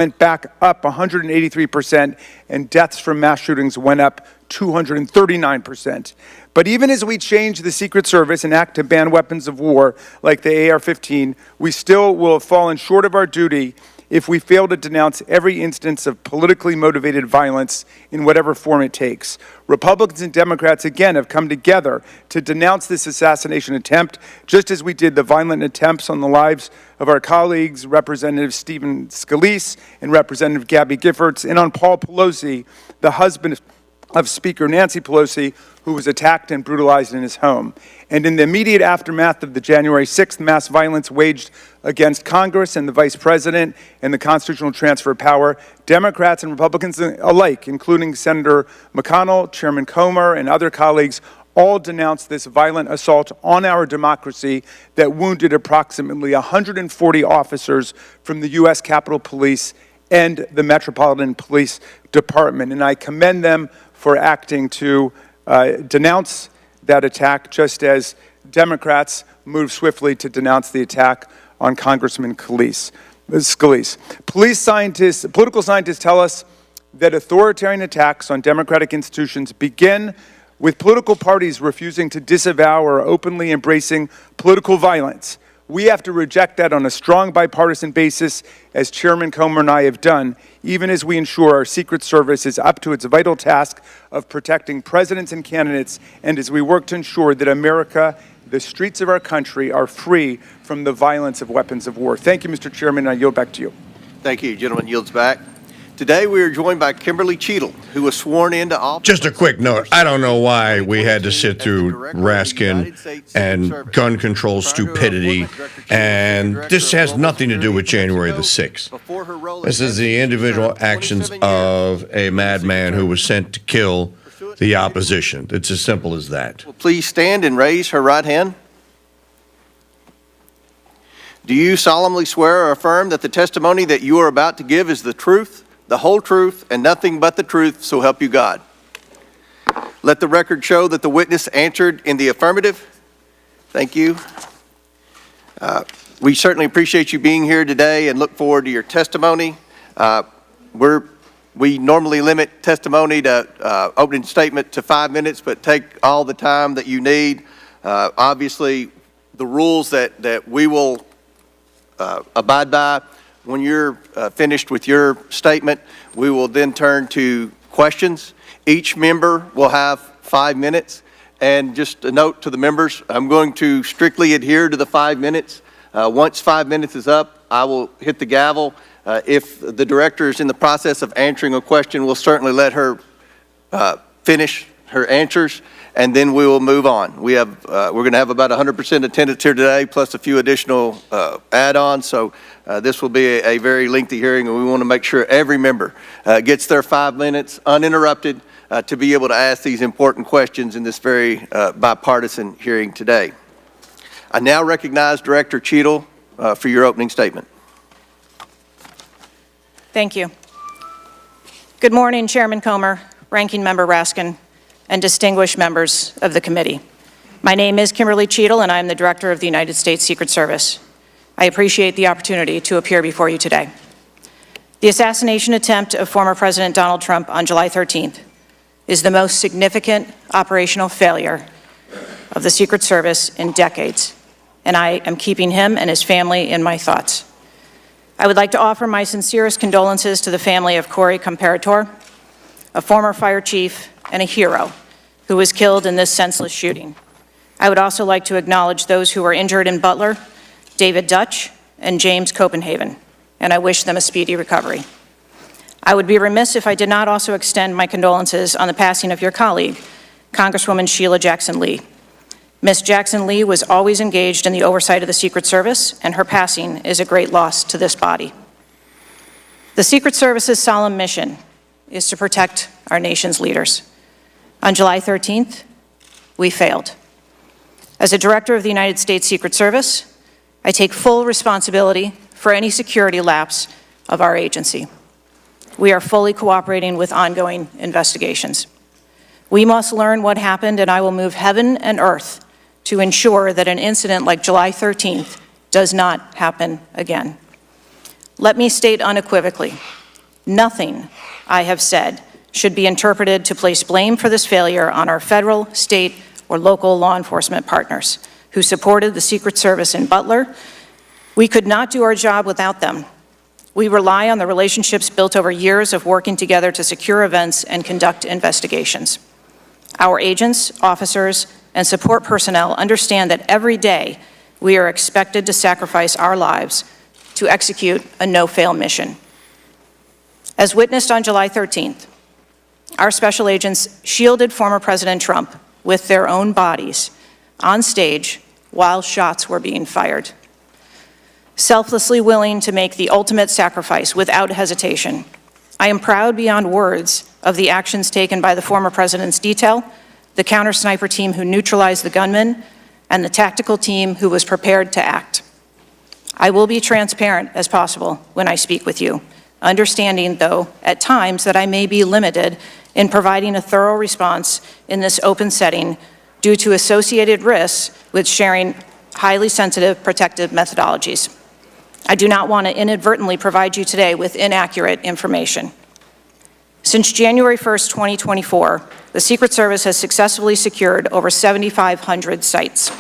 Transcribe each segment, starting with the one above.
went back up 183%, and deaths from mass shootings went up 239%. But even as we change the Secret Service and act to ban weapons of war like the AR-15, we still will have fallen short of our duty if we fail to denounce every instance of politically motivated violence in whatever form it takes. Republicans and Democrats, again, have come together to denounce this assassination attempt, just as we did the violent attempts on the lives of our colleagues, Representative Stephen Scalise and Representative Gabby Giffords, and on Paul Pelosi, the husband of Speaker Nancy Pelosi, who was attacked and brutalized in his home. And in the immediate aftermath of the January 6th mass violence waged against Congress and the Vice President and the constitutional transfer of power, Democrats and Republicans alike, including Senator McConnell, Chairman Comer, and other colleagues, all denounced this violent assault on our democracy that wounded approximately 140 officers from the U.S. Capitol Police and the Metropolitan Police Department. And I commend them for acting to denounce that attack, just as Democrats moved swiftly to denounce the attack on Congressman Scalise. Political scientists tell us that authoritarian attacks on democratic institutions begin with political parties refusing to disavow or openly embracing political violence. We have to reject that on a strong bipartisan basis, as Chairman Comer and I have done, even as we ensure our Secret Service is up to its vital task of protecting presidents and candidates, and as we work to ensure that America, the streets of our country, are free from the violence of weapons of war. Thank you, Mr. Chairman, and I yield back to you. Thank you. Gentleman yields back. Today we are joined by Kimberly Cheatle, who was sworn into office. Just a quick note. I don't know why we had to sit through Raskin and gun control stupidity, and this has nothing to do with January the 6th. This is the individual actions of a madman who was sent to kill the opposition. It's as simple as that. Please stand and raise her right hand. Do you solemnly swear or affirm that the testimony that you are about to give is the truth, the whole truth, and nothing but the truth, so help you God? Let the record show that the witness answered in the affirmative. Thank you. We certainly appreciate you being here today and look forward to your testimony. We normally limit testimony to opening statement to 5 minutes, but take all the time that you need. Obviously, the rules that we will abide by. When you're finished with your statement, we will then turn to questions. Each member will have 5 minutes. And just a note to the members, I'm going to strictly adhere to the 5 minutes. Once 5 minutes is up, I will hit the gavel. If the director is in the process of answering a question, we'll certainly let her finish her answers, and then we will move on. We're going to have about 100% attendance here today, plus a few additional add-ons. So this will be a very lengthy hearing, and we want to make sure every member gets their 5 minutes uninterrupted to be able to ask these important questions in this very bipartisan hearing today. I now recognize Director Cheatle for your opening statement. Thank you. Good morning, Chairman Comer, Ranking Member Raskin, and distinguished members of the committee. My name is Kimberly Cheatle, and I am the Director of the United States Secret Service. I appreciate the opportunity to appear before you today. The assassination attempt of former President Donald Trump on July 13th is the most significant operational failure of the Secret Service in decades, and I am keeping him and his family in my thoughts. I would like to offer my sincerest condolences to the family of Corey Comparator, a former fire chief and a hero who was killed in this senseless shooting. I would also like to acknowledge those who were injured in Butler, David Dutch and James Copenhagen, and I wish them a speedy recovery. I would be remiss if I did not also extend my condolences on the passing of your colleague, Congresswoman Sheila Jackson Lee. Ms. Jackson Lee was always engaged in the oversight of the Secret Service, and her passing is a great loss to this body. The Secret Service's solemn mission is to protect our nation's leaders. On July 13th, we failed. As a director of the United States Secret Service, I take full responsibility for any security lapse of our agency. We are fully cooperating with ongoing investigations. We must learn what happened, and I will move heaven and earth to ensure that an incident like July 13th does not happen again. Let me state unequivocally, nothing I have said should be interpreted to place blame for this failure on our federal, state, or local law enforcement partners who supported the Secret Service in Butler. We could not do our job without them. We rely on the relationships built over years of working together to secure events and conduct investigations. Our agents, officers, and support personnel understand that every day we are expected to sacrifice our lives to execute a no-fail mission. As witnessed on July 13th, our special agents shielded former President Trump with their own bodies on stage while shots were being fired. Selflessly willing to make the ultimate sacrifice without hesitation, I am proud beyond words of the actions taken by the former president's detail, the counter-sniper team who neutralized the gunman, and the tactical team who was prepared to act. I will be transparent as possible when I speak with you, understanding, though, at times that I may be limited in providing a thorough response in this open setting due to associated risks with sharing highly sensitive protective methodologies. I do not want to inadvertently provide you today with inaccurate information. Since January 1st, 2024, the Secret Service has successfully secured over 7,500 sites.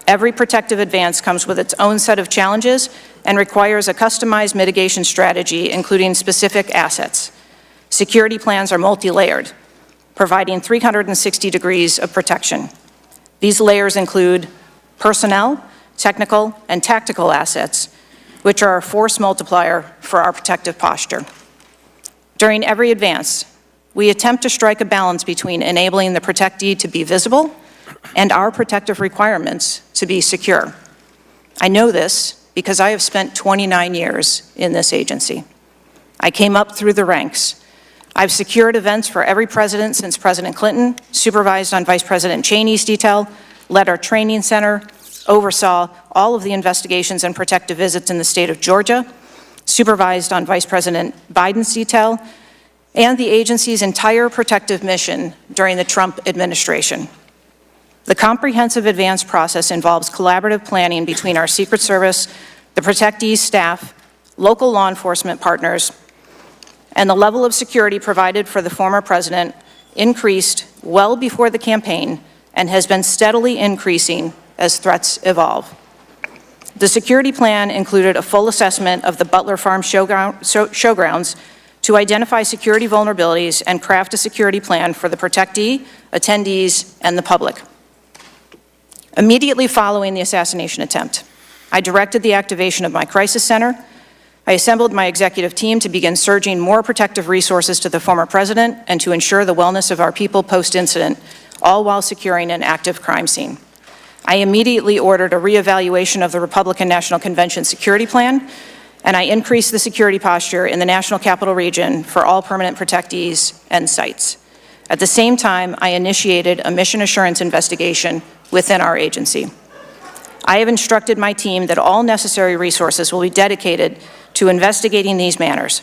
Every protective advance comes with its own set of challenges and requires a customized mitigation strategy, including specific assets. Security plans are multi-layered, providing 360 degrees of protection. These layers include personnel, technical, and tactical assets, which are a force multiplier for our protective posture. During every advance, we attempt to strike a balance between enabling the protectee to be visible and our protective requirements to be secure. I know this because I have spent 29 years in this agency. I came up through the ranks. I've secured events for every president since President Clinton, supervised on Vice President Cheney's detail, led our training center, oversaw all of the investigations and protective visits in the state of Georgia, supervised on Vice President Biden's detail, and the agency's entire protective mission during the Trump administration. The comprehensive advance process involves collaborative planning between our Secret Service, the protectee's staff, local law enforcement partners, and the level of security provided for the former president increased well before the campaign and has been steadily increasing as threats evolve. The security plan included a full assessment of the Butler Farm showgrounds to identify security vulnerabilities and craft a security plan for the protectee, attendees, and the public. Immediately following the assassination attempt, I directed the activation of my crisis center. I assembled my executive team to begin surging more protective resources to the former president and to ensure the wellness of our people post-incident, all while securing an active crime scene. I immediately ordered a reevaluation of the Republican National Convention security plan, and I increased the security posture in the National Capital Region for all permanent protectees and sites. At the same time, I initiated a mission assurance investigation within our agency. I have instructed my team that all necessary resources will be dedicated to investigating these matters.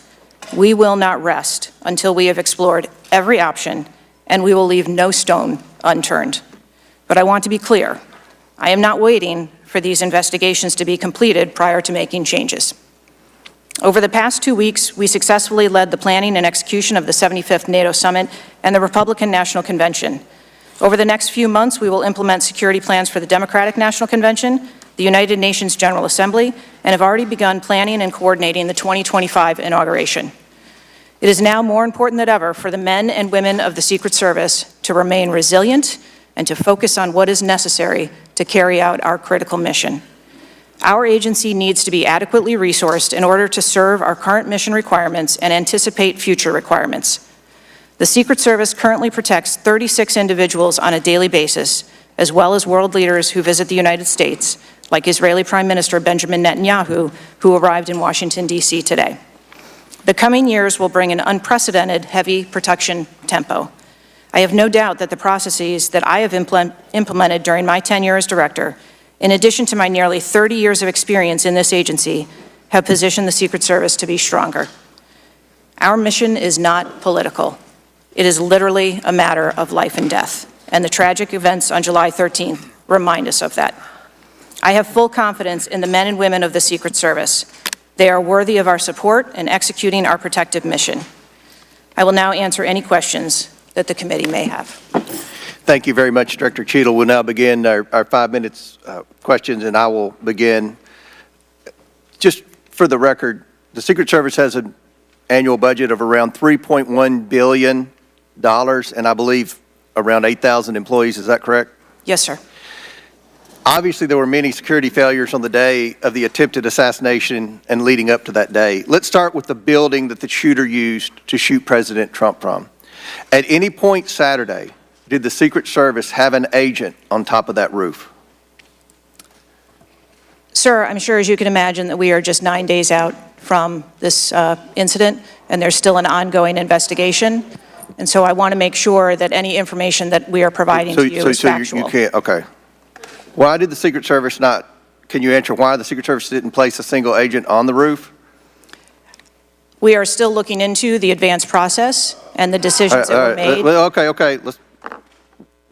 We will not rest until we have explored every option, and we will leave no stone unturned. But I want to be clear, I am not waiting for these investigations to be completed prior to making changes. Over the past 2 weeks, we successfully led the planning and execution of the 75th NATO Summit and the Republican National Convention. Over the next few months, we will implement security plans for the Democratic National Convention, the United Nations General Assembly, and have already begun planning and coordinating the 2025 inauguration. It is now more important than ever for the men and women of the Secret Service to remain resilient and to focus on what is necessary to carry out our critical mission. Our agency needs to be adequately resourced in order to serve our current mission requirements and anticipate future requirements. The Secret Service currently protects 36 individuals on a daily basis, as well as world leaders who visit the United States, like Israeli Prime Minister Benjamin Netanyahu, who arrived in Washington, D.C. today. The coming years will bring an unprecedented heavy protection tempo. I have no doubt that the processes that I have implemented during my tenure as director, in addition to my nearly 30 years of experience in this agency, have positioned the Secret Service to be stronger. Our mission is not political. It is literally a matter of life and death, and the tragic events on July 13th remind us of that. I have full confidence in the men and women of the Secret Service. They are worthy of our support in executing our protective mission. I will now answer any questions that the committee may have. Thank you very much, Director Cheatle. We'll now begin our 5 minutes questions, and I will begin. Just for the record, the Secret Service has an annual budget of around $3.1 billion, and I believe around 8,000 employees. Is that correct? Yes, sir. Obviously, there were many security failures on the day of the attempted assassination and leading up to that day. Let's start with the building that the shooter used to shoot President Trump from. At any point Saturday, did the Secret Service have an agent on top of that roof? Sir, I'm sure as you can imagine that we are just 9 days out from this incident, and there's still an ongoing investigation. And so I want to make sure that any information that we are providing to you is factual. You can't, okay. Why did the Secret Service not, can you answer why the Secret Service didn't place a single agent on the roof? We are still looking into the advanced process and the decisions that were made. Okay.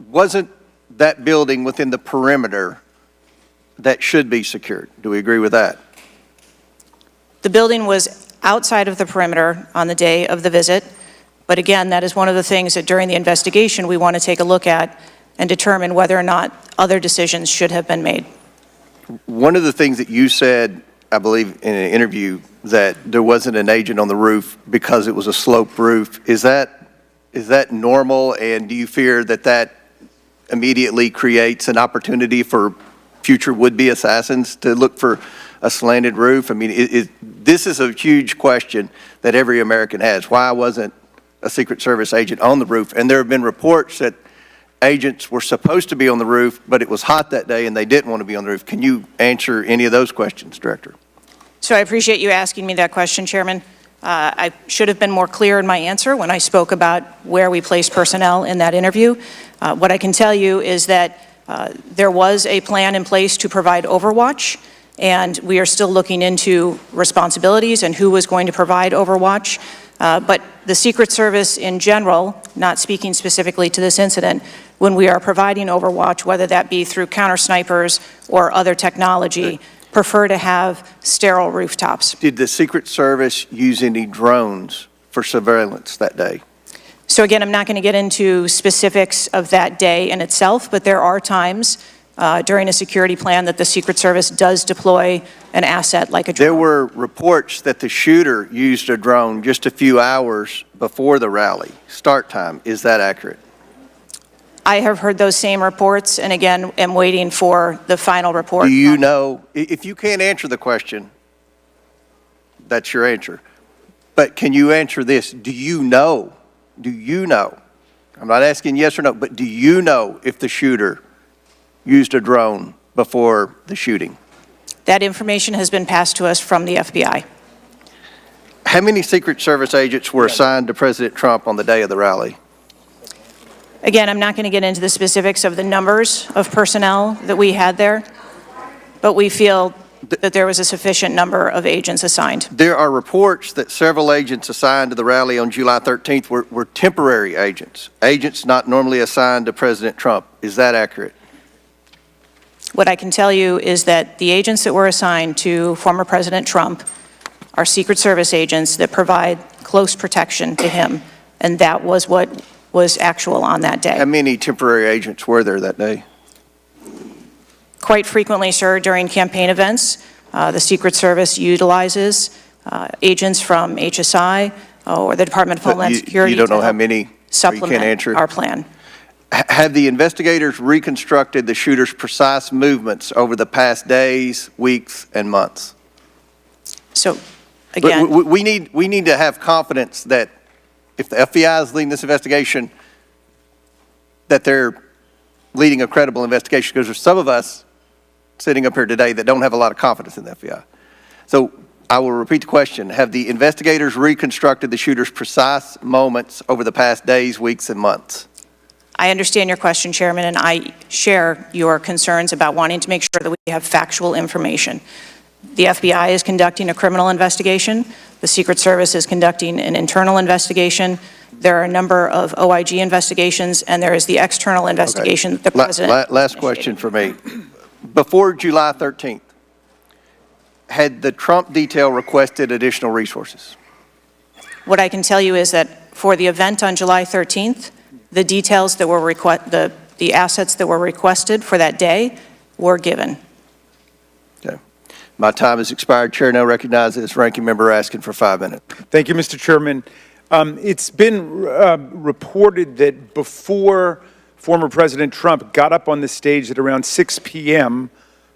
Wasn't that building within the perimeter that should be secured? Do we agree with that? The building was outside of the perimeter on the day of the visit, but again, that is one of the things that during the investigation we want to take a look at and determine whether or not other decisions should have been made. One of the things that you said, I believe in an interview, that there wasn't an agent on the roof because it was a sloped roof. Is that normal, and do you fear that that immediately creates an opportunity for future would-be assassins to look for a slanted roof? I mean, this is a huge question that every American has. Why wasn't a Secret Service agent on the roof? And there have been reports that agents were supposed to be on the roof, but it was hot that day and they didn't want to be on the roof. Can you answer any of those questions, Director? So I appreciate you asking me that question, Chairman. I should have been more clear in my answer when I spoke about where we placed personnel in that interview. What I can tell you is that there was a plan in place to provide overwatch, and we are still looking into responsibilities and who was going to provide overwatch. But the Secret Service in general, not speaking specifically to this incident, when we are providing overwatch, whether that be through counter snipers or other technology, prefer to have sterile rooftops. Did the Secret Service use any drones for surveillance that day? So again, I'm not going to get into specifics of that day in itself, but there are times during a security plan that the Secret Service does deploy an asset like a drone. There were reports that the shooter used a drone just a few hours before the rally start time. Is that accurate? I have heard those same reports, and again, am waiting for the final report. Do you know, if you can't answer the question, that's your answer. But can you answer this? Do you know, I'm not asking yes or no, but do you know if the shooter used a drone before the shooting? That information has been passed to us from the FBI. How many Secret Service agents were assigned to President Trump on the day of the rally? Again, I'm not going to get into the specifics of the numbers of personnel that we had there, but we feel that there was a sufficient number of agents assigned. There are reports that several agents assigned to the rally on July 13th were temporary agents not normally assigned to President Trump. Is that accurate? What I can tell you is that the agents that were assigned to former President Trump are Secret Service agents that provide close protection to him, and that was what was actual on that day. How many temporary agents were there that day? Quite frequently, sir, during campaign events, the Secret Service utilizes agents from HSI or the Department of Homeland Security. You don't know how many? Supplement our plan. Have the investigators reconstructed the shooter's precise movements over the past days, weeks, and months? So, again, we need to have confidence that if the FBI is leading this investigation, that they're leading a credible investigation, because there's some of us sitting up here today that don't have a lot of confidence in the FBI. So I will repeat the question. Have the investigators reconstructed the shooter's precise moments over the past days, weeks, and months? I understand your question, Chairman, and I share your concerns about wanting to make sure that we have factual information. The FBI is conducting a criminal investigation. The Secret Service is conducting an internal investigation. There are a number of OIG investigations, and there is the external investigation that the President Last question for me. Before July 13th, had the Trump detail requested additional resources? What I can tell you is that for the event on July 13th, the details that were the assets that were requested for that day were given. Okay. My time has expired. Chair now recognizes Ranking Member Raskin for 5 minutes. Thank you, Mr. Chairman. It's been reported that before former President Trump got up on the stage at around 6 p.m.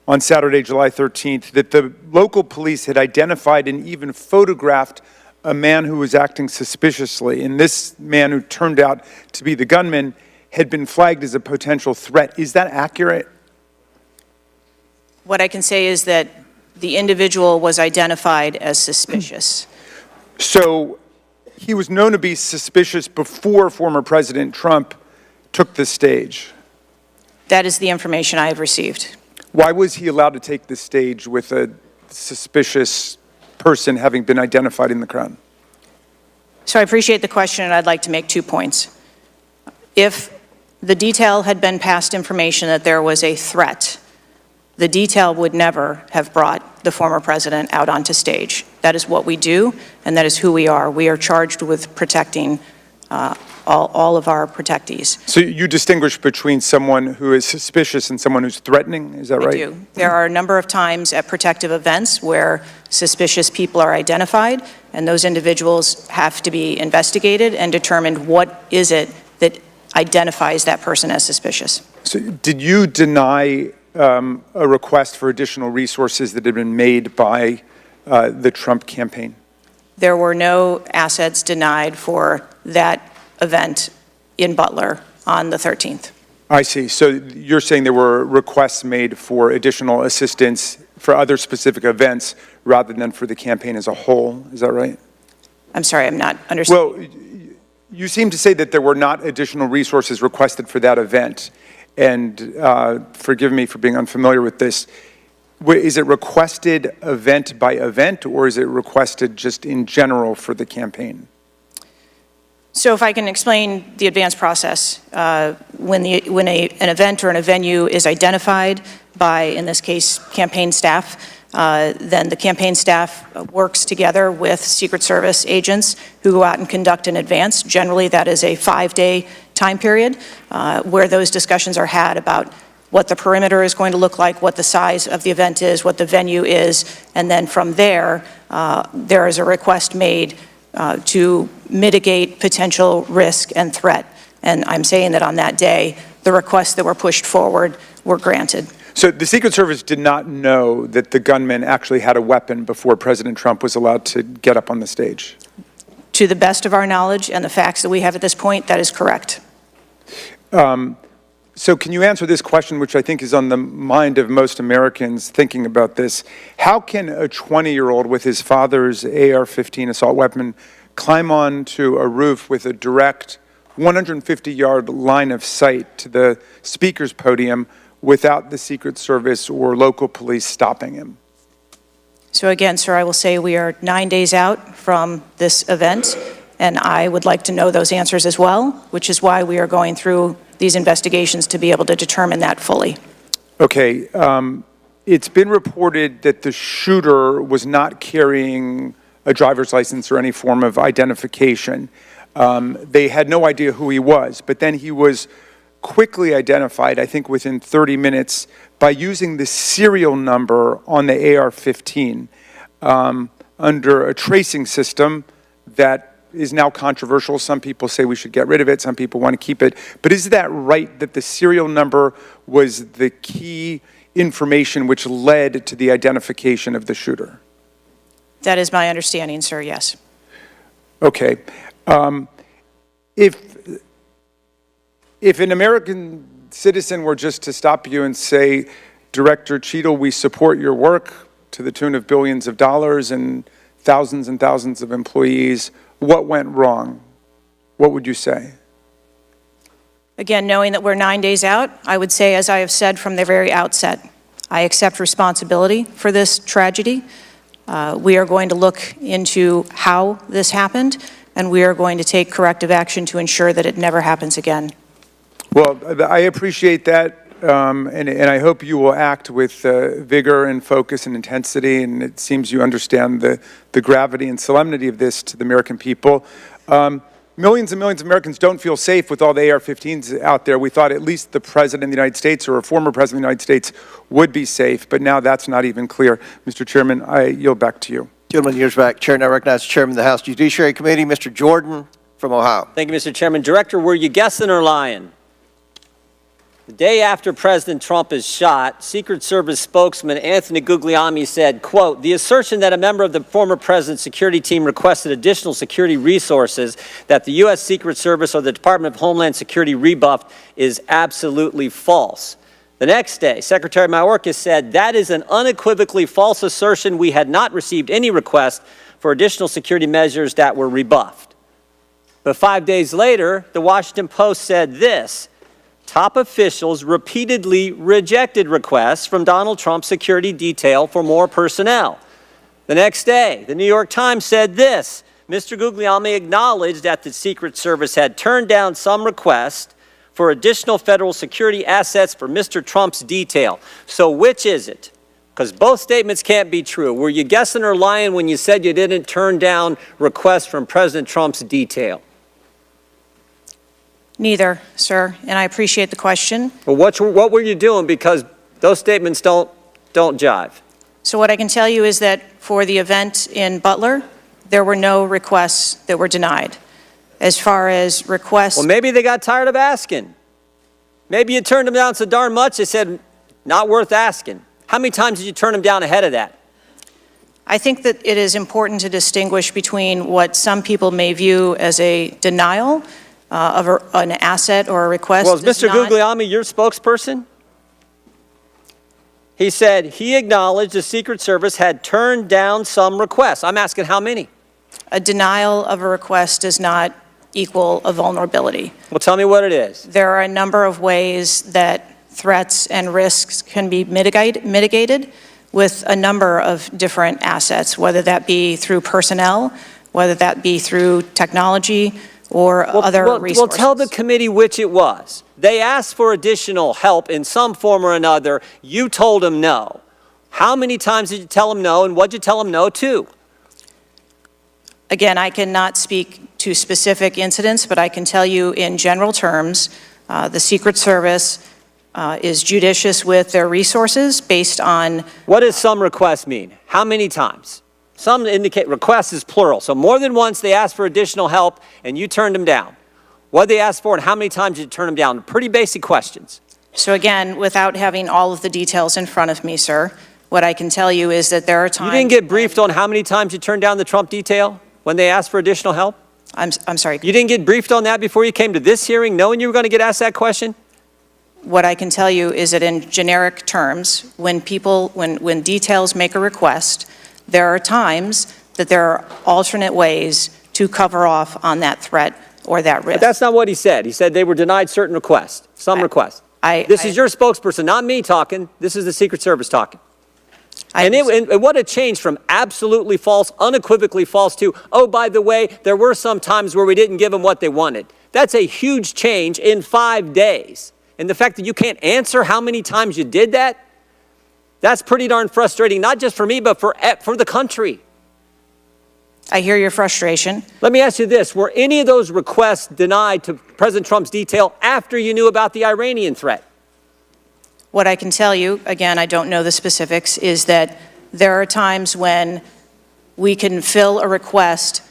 on Saturday, July 13th, that the local police had identified and even photographed a man who was acting suspiciously. And this man, who turned out to be the gunman, had been flagged as a potential threat. Is that accurate? What I can say is that the individual was identified as suspicious. So he was known to be suspicious before former President Trump took the stage. That is the information I have received. Why was he allowed to take the stage with a suspicious person having been identified in the crowd? So I appreciate the question, and I'd like to make 2 points. If the detail had been passed information that there was a threat, the detail would never have brought the former president out onto stage. That is what we do, and that is who we are. We are charged with protecting all of our protectees. So you distinguish between someone who is suspicious and someone who's threatening, is that right? I do. There are a number of times at protective events where suspicious people are identified, and those individuals have to be investigated and determined what is it that identifies that person as suspicious. So did you deny a request for additional resources that had been made by the Trump campaign? There were no assets denied for that event in Butler on the 13th. I see. So you're saying there were requests made for additional assistance for other specific events rather than for the campaign as a whole. Is that right? I'm sorry, I'm not understanding. Well, you seem to say that there were not additional resources requested for that event. And forgive me for being unfamiliar with this. Is it requested event by event, or is it requested just in general for the campaign? So if I can explain the advance process, when an event or a venue is identified by, in this case, campaign staff, then the campaign staff works together with Secret Service agents who go out and conduct an advance. Generally, that is a 5-day time period where those discussions are had about what the perimeter is going to look like, what the size of the event is, what the venue is, and then from there, there is a request made to mitigate potential risk and threat. And I'm saying that on that day, the requests that were pushed forward were granted. So the Secret Service did not know that the gunman actually had a weapon before President Trump was allowed to get up on the stage? To the best of our knowledge and the facts that we have at this point, that is correct. So can you answer this question, which I think is on the mind of most Americans thinking about this? How can a 20-year-old with his father's AR-15 assault weapon climb onto a roof with a direct 150-yard line of sight to the speaker's podium without the Secret Service or local police stopping him? So again, sir, I will say we are 9 days out from this event, and I would like to know those answers as well, which is why we are going through these investigations to be able to determine that fully. Okay, it's been reported that the shooter was not carrying a driver's license or any form of identification. They had no idea who he was, but then he was quickly identified, I think within 30 minutes, by using the serial number on the AR-15 under a tracing system that is now controversial. Some people say we should get rid of it. Some people want to keep it. But is that right, that the serial number was the key information which led to the identification of the shooter? That is my understanding, sir, yes. Okay. If an American citizen were just to stop you and say, Director Cheatle, we support your work to the tune of billions of dollars and thousands of employees, what went wrong? What would you say? Again, knowing that we're 9 days out, I would say, as I have said from the very outset, I accept responsibility for this tragedy. We are going to look into how this happened, and we are going to take corrective action to ensure that it never happens again. Well, I appreciate that. and I hope you will act with vigor and focus and intensity, and it seems you understand the gravity and solemnity of this to the American people. Millions and millions of Americans don't feel safe with all the AR-15s out there. We thought at least the President of the United States or a former President of the United States would be safe, but now that's not even clear. Mr. Chairman, I yield back to you. Gentleman yields back. Chair now recognizes Chairman of the House Judiciary Committee, Mr. Jordan from Ohio. Thank you, Mr. Chairman. Director, were you guessing or lying? The day after President Trump is shot, Secret Service spokesman Anthony Guglielmi said, quote, "The assertion that a member of the former president's security team requested additional security resources that the U.S. Secret Service or the Department of Homeland Security rebuffed is absolutely false." The next day, Secretary Mayorkas said, "That is an unequivocally false assertion. We had not received any request for additional security measures that were rebuffed." But 5 days later, the Washington Post said this: "Top officials repeatedly rejected requests from Donald Trump's security detail for more personnel." The next day, the New York Times said this: "Mr. Guglielmi acknowledged that the Secret Service had turned down some requests for additional federal security assets for Mr. Trump's detail." So which is it? Because both statements can't be true. Were you guessing or lying when you said you didn't turn down requests from President Trump's detail? Neither, sir, and I appreciate the question. Well, what were you doing? Because those statements don't jive. So what I can tell you is that for the event in Butler, there were no requests that were denied. As far as requests... Well, maybe they got tired of asking. Maybe you turned them down so darn much, they said, not worth asking. How many times did you turn them down ahead of that? I think that it is important to distinguish between what some people may view as a denial of an asset or a request. Well, is Mr. Guglielmi your spokesperson? He said he acknowledged the Secret Service had turned down some requests. I'm asking how many? A denial of a request does not equal a vulnerability. Well, tell me what it is. There are a number of ways that threats and risks can be mitigated with a number of different assets, whether that be through personnel, whether that be through technology, or other resources. Well, tell the committee which it was. They asked for additional help in some form or another. You told them no. How many times did you tell them no, and what did you tell them no to? Again, I cannot speak to specific incidents, but I can tell you in general terms, the Secret Service is judicious with their resources based on... What does some requests mean? How many times? Some indicate requests is plural. So more than once they asked for additional help and you turned them down. What did they ask for and how many times did you turn them down? Pretty basic questions. So again, without having all of the details in front of me, sir, what I can tell you is that there are times... You didn't get briefed on how many times you turned down the Trump detail when they asked for additional help? I'm sorry. You didn't get briefed on that before you came to this hearing knowing you were going to get asked that question? What I can tell you is that in generic terms, when details make a request, there are times that there are alternate ways to cover off on that threat or that risk. But that's not what he said. He said they were denied certain requests, some requests. This is your spokesperson, not me talking. This is the Secret Service talking. And what a change from absolutely false, unequivocally false to, oh, by the way, there were some times where we didn't give them what they wanted. That's a huge change in 5 days. And the fact that you can't answer how many times you did that, that's pretty darn frustrating, not just for me, but for the country. I hear your frustration. Let me ask you this. Were any of those requests denied to President Trump's detail after you knew about the Iranian threat? What I can tell you, again, I don't know the specifics, is that there are times when we can fill a request.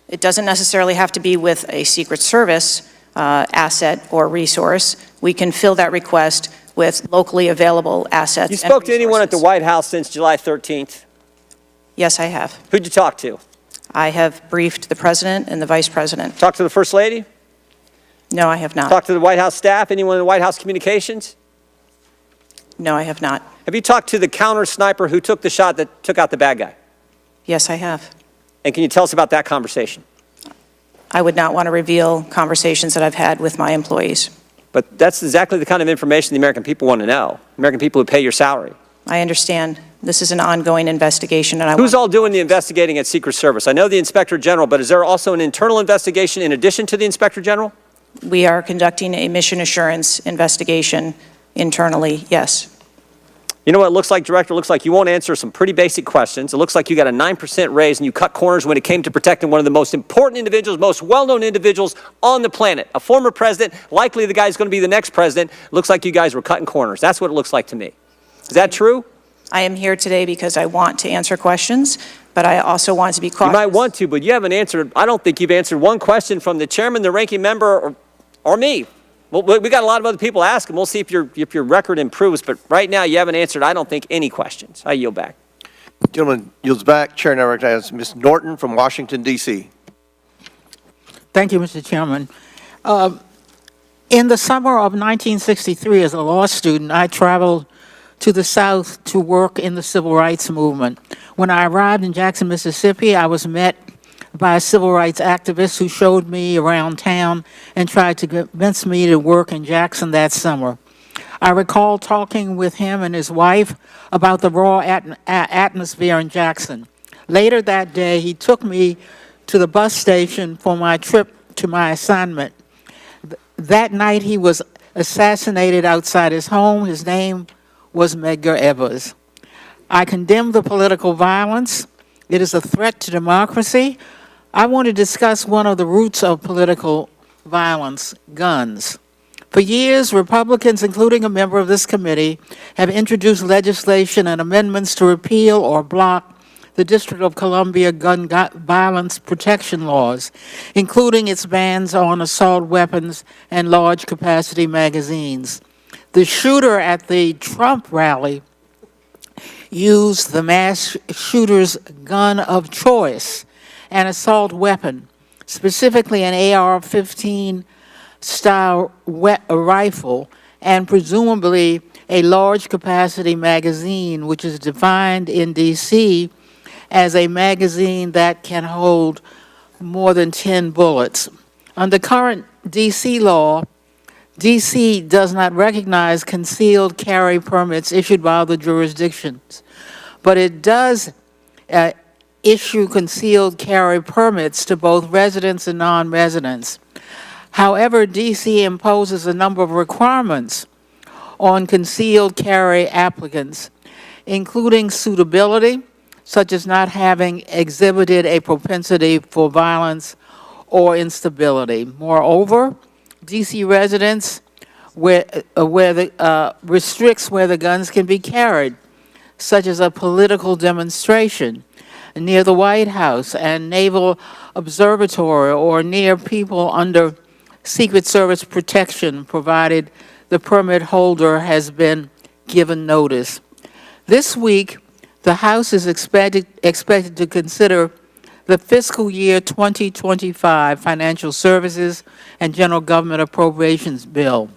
It doesn't necessarily have to be with a Secret Service asset or resource. We can fill that request with locally available assets. You spoke to anyone at the White House since July 13th? Yes, I have. Who'd you talk to? I have briefed the President and the Vice President. Talked to the First Lady? No, I have not. Talked to the White House staff? Anyone in the White House communications? No, I have not. Have you talked to the counter sniper who took the shot that took out the bad guy? Yes, I have. And can you tell us about that conversation? I would not want to reveal conversations that I've had with my employees. But that's exactly the kind of information the American people want to know. American people who pay your salary. I understand. This is an ongoing investigation, and Who's all doing the investigating at Secret Service? I know the Inspector General, but is there also an internal investigation in addition to the Inspector General? We are conducting a mission assurance investigation internally, yes. You know what it looks like, Director? It looks like you won't answer some pretty basic questions. It looks like you got a 9% raise and you cut corners when it came to protecting one of the most important individuals, most well-known individuals on the planet. A former president, likely the guy who's going to be the next president. Looks like you guys were cutting corners. That's what it looks like to me. Is that true? I am here today because I want to answer questions, but I also want to be cautious. You might want to, but you haven't answered. I don't think you've answered one question from the chairman, the ranking member, or me. Well, we got a lot of other people asking. We'll see if your record improves, but right now you haven't answered, I don't think, any questions. I yield back. Gentleman yields back. Chair now recognizes Ms. Norton from Washington, D.C. Thank you, Mr. Chairman. In the summer of 1963, as a law student, I traveled to the South to work in the civil rights movement. When I arrived in Jackson, Mississippi, I was met by a civil rights activist who showed me around town and tried to convince me to work in Jackson that summer. I recall talking with him and his wife about the raw atmosphere in Jackson. Later that day, he took me to the bus station for my trip to my assignment. That night, he was assassinated outside his home. His name was Medgar Evers. I condemn the political violence. It is a threat to democracy. I want to discuss one of the roots of political violence, guns. For years, Republicans, including a member of this committee, have introduced legislation and amendments to repeal or block the District of Columbia gun violence protection laws, including its bans on assault weapons and large capacity magazines. The shooter at the Trump rally used the mass shooter's gun of choice, an assault weapon, specifically an AR-15 style rifle, and presumably a large capacity magazine, which is defined in D.C. as a magazine that can hold more than 10 bullets. Under current D.C. law, D.C. does not recognize concealed carry permits issued by other jurisdictions, but it does issue concealed carry permits to both residents and non-residents. However, D.C. imposes a number of requirements on concealed carry applicants, including suitability, such as not having exhibited a propensity for violence or instability. Moreover, D.C. residents restricts where the guns can be carried, such as a political demonstration near the White House and Naval Observatory, or near people under Secret Service protection, provided the permit holder has been given notice. This week, the House is expected to consider the fiscal year 2025 Financial Services and General Government Appropriations Bill.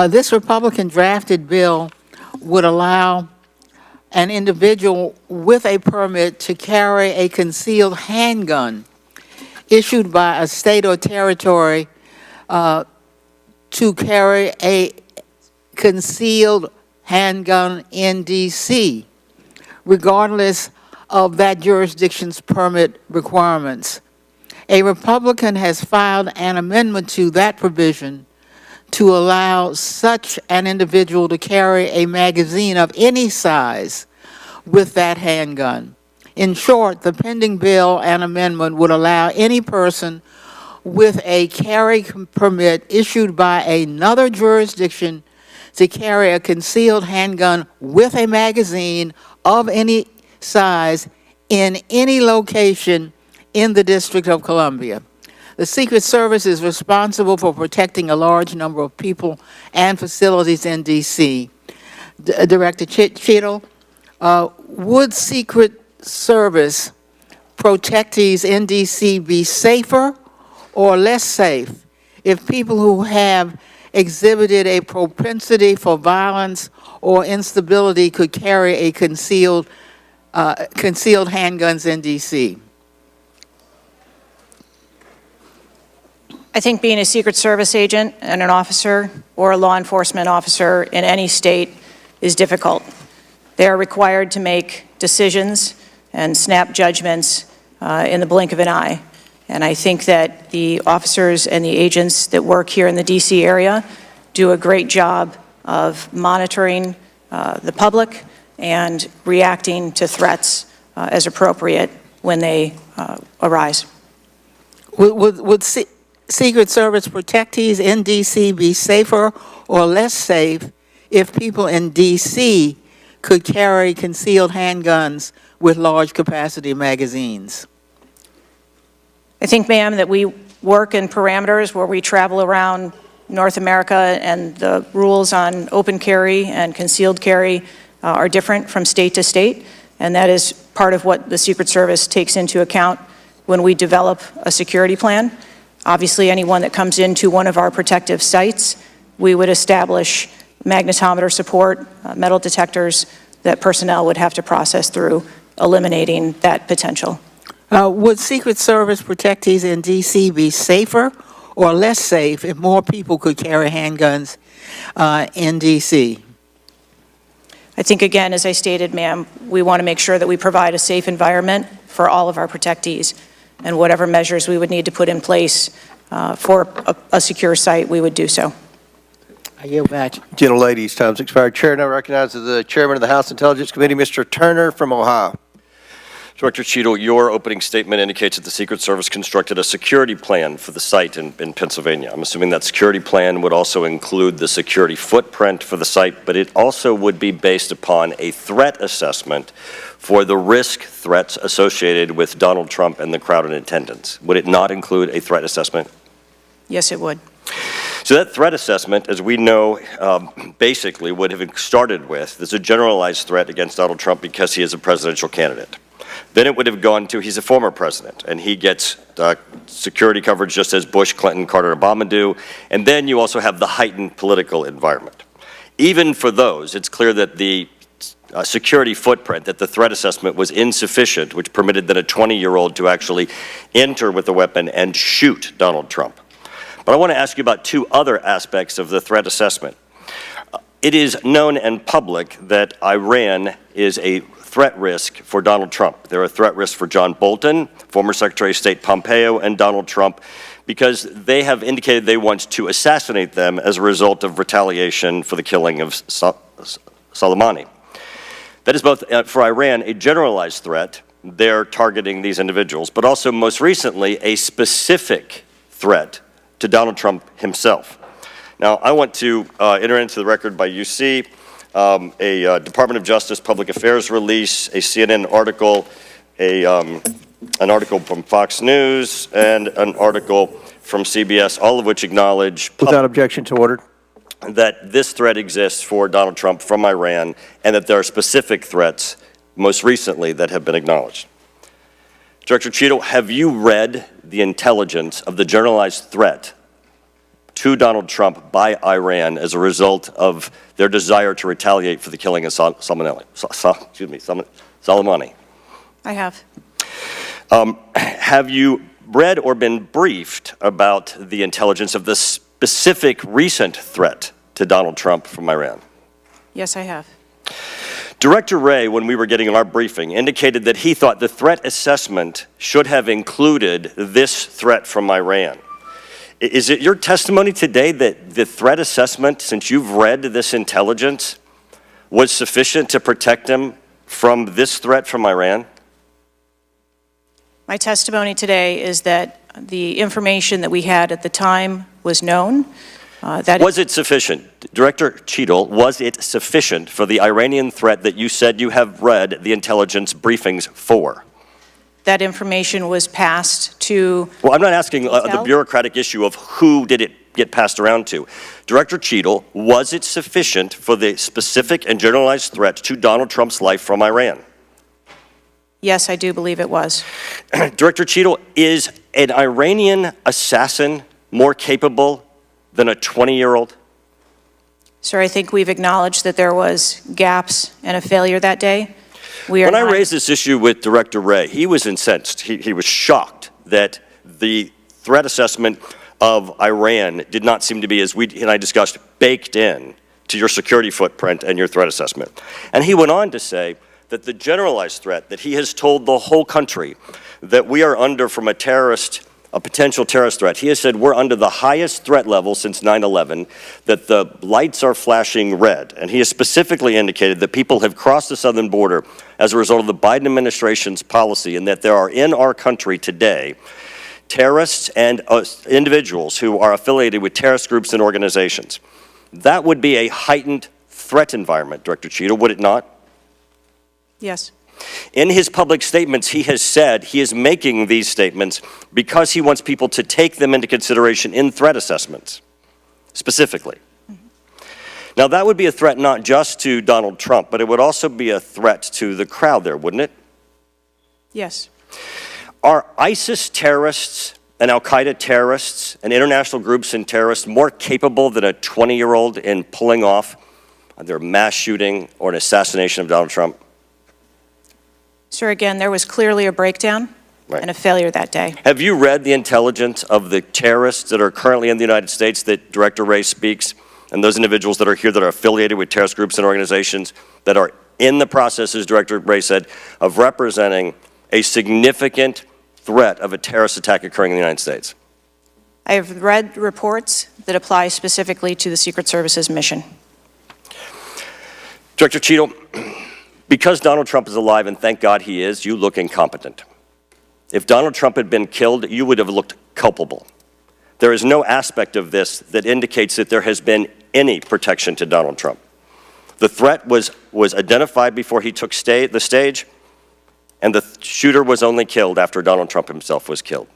This Republican-drafted bill would allow an individual with a permit to carry a concealed handgun issued by a state or territory to carry a concealed handgun in D.C., regardless of that jurisdiction's permit requirements. A Republican has filed an amendment to that provision to allow such an individual to carry a magazine of any size with that handgun. In short, the pending bill and amendment would allow any person with a carry permit issued by another jurisdiction to carry a concealed handgun with a magazine of any size in any location in the District of Columbia. The Secret Service is responsible for protecting a large number of people and facilities in D.C. Director Cheatle, would Secret Service protectees in D.C. be safer or less safe if people who have exhibited a propensity for violence or instability could carry a concealed handguns in D.C.? I think being a Secret Service agent and an officer or a law enforcement officer in any state is difficult. They are required to make decisions and snap judgments in the blink of an eye. And I think that the officers and the agents that work here in the D.C. area do a great job of monitoring the public and reacting to threats as appropriate when they arise. Would Secret Service protectees in D.C. be safer or less safe if people in D.C. could carry concealed handguns with large capacity magazines? I think, ma'am, that we work in parameters where we travel around North America, and the rules on open carry and concealed carry are different from state to state, and that is part of what the Secret Service takes into account when we develop a security plan. Obviously, anyone that comes into one of our protective sites, we would establish magnetometer support, metal detectors that personnel would have to process through, eliminating that potential. Would Secret Service protectees in D.C. be safer or less safe if more people could carry handguns in D.C.? I think, again, as I stated, ma'am, we want to make sure that we provide a safe environment for all of our protectees, and whatever measures we would need to put in place for a secure site, we would do so. I yield back. Gentlelady's time's expired. Chair now recognizes the Chairman of the House Intelligence Committee, Mr. Turner from Ohio. Director Cheatle, your opening statement indicates that the Secret Service constructed a security plan for the site in Pennsylvania. I'm assuming that security plan would also include the security footprint for the site, but it also would be based upon a threat assessment for the threats associated with Donald Trump and the crowd in attendance. Would it not include a threat assessment? Yes, it would. So that threat assessment, as we know, basically would have started with, there's a generalized threat against Donald Trump because he is a presidential candidate. Then it would have gone to, he's a former president, and he gets security coverage just as Bush, Clinton, Carter, and Obama do. And then you also have the heightened political environment. Even for those, it's clear that the security footprint, that the threat assessment was insufficient, which permitted then a 20-year-old to actually enter with a weapon and shoot Donald Trump. But I want to ask you about two other aspects of the threat assessment. It is known and public that Iran is a threat risk for Donald Trump. They're a threat risk for John Bolton, former Secretary of State Pompeo, and Donald Trump, because they have indicated they want to assassinate them as a result of retaliation for the killing of Soleimani. That is both, for Iran, a generalized threat. They're targeting these individuals, but also most recently a specific threat to Donald Trump himself. Now, I want to enter into the record by UC a Department of Justice Public Affairs release, a CNN article, an article from Fox News, and an article from CBS, all of which acknowledge Without objection to order. that this threat exists for Donald Trump from Iran, and that there are specific threats, most recently, that have been acknowledged. Director Cheatle, have you read the intelligence of the generalized threat to Donald Trump by Iran as a result of their desire to retaliate for the killing of Soleimani? I have. Have you read or been briefed about the intelligence of the specific recent threat to Donald Trump from Iran? Yes, I have. Director Wray, when we were getting our briefing, indicated that he thought the threat assessment should have included this threat from Iran. Is it your testimony today that the threat assessment, since you've read this intelligence, was sufficient to protect him from this threat from Iran? My testimony today is that the information that we had at the time was known. Was it sufficient? Director Cheatle, was it sufficient for the Iranian threat that you said you have read the intelligence briefings for? That information was passed to... Well, I'm not asking the bureaucratic issue of who did it get passed around to. Director Cheatle, was it sufficient for the specific and generalized threat to Donald Trump's life from Iran? Yes, I do believe it was. Director Cheatle, is an Iranian assassin more capable than a 20-year-old? Sir, I think we've acknowledged that there was gaps and a failure that day. When I raised this issue with Director Wray, he was incensed. He was shocked that the threat assessment of Iran did not seem to be, as we and I discussed, baked in to your security footprint and your threat assessment. And he went on to say that the generalized threat that he has told the whole country that we are under from a terrorist a potential terrorist threat. He has said we're under the highest threat level since 9/11, that the lights are flashing red. And he has specifically indicated that people have crossed the southern border as a result of the Biden administration's policy, and that there are in our country today terrorists and individuals who are affiliated with terrorist groups and organizations. That would be a heightened threat environment, Director Cheatle, would it not? Yes. In his public statements, he has said he is making these statements because he wants people to take them into consideration in threat assessments, specifically. Now, that would be a threat not just to Donald Trump, but it would also be a threat to the crowd there, wouldn't it? Yes. Are ISIS terrorists and al-Qaeda terrorists and international groups and terrorists more capable than a 20-year-old in pulling off either a mass shooting or an assassination of Donald Trump? Sir, again, there was clearly a breakdown and a failure that day. Have you read the intelligence of the terrorists that are currently in the United States that Director Wray speaks, and those individuals that are here that are affiliated with terrorist groups and organizations that are in the process, as Director Wray said, of representing a significant threat of a terrorist attack occurring in the United States? I have read reports that apply specifically to the Secret Service's mission. Director Cheatle, because Donald Trump is alive, and thank God he is, you look incompetent. If Donald Trump had been killed, you would have looked culpable. There is no aspect of this that indicates that there has been any protection to Donald Trump. The threat was identified before he took the stage, and the shooter was only killed after Donald Trump himself was killed.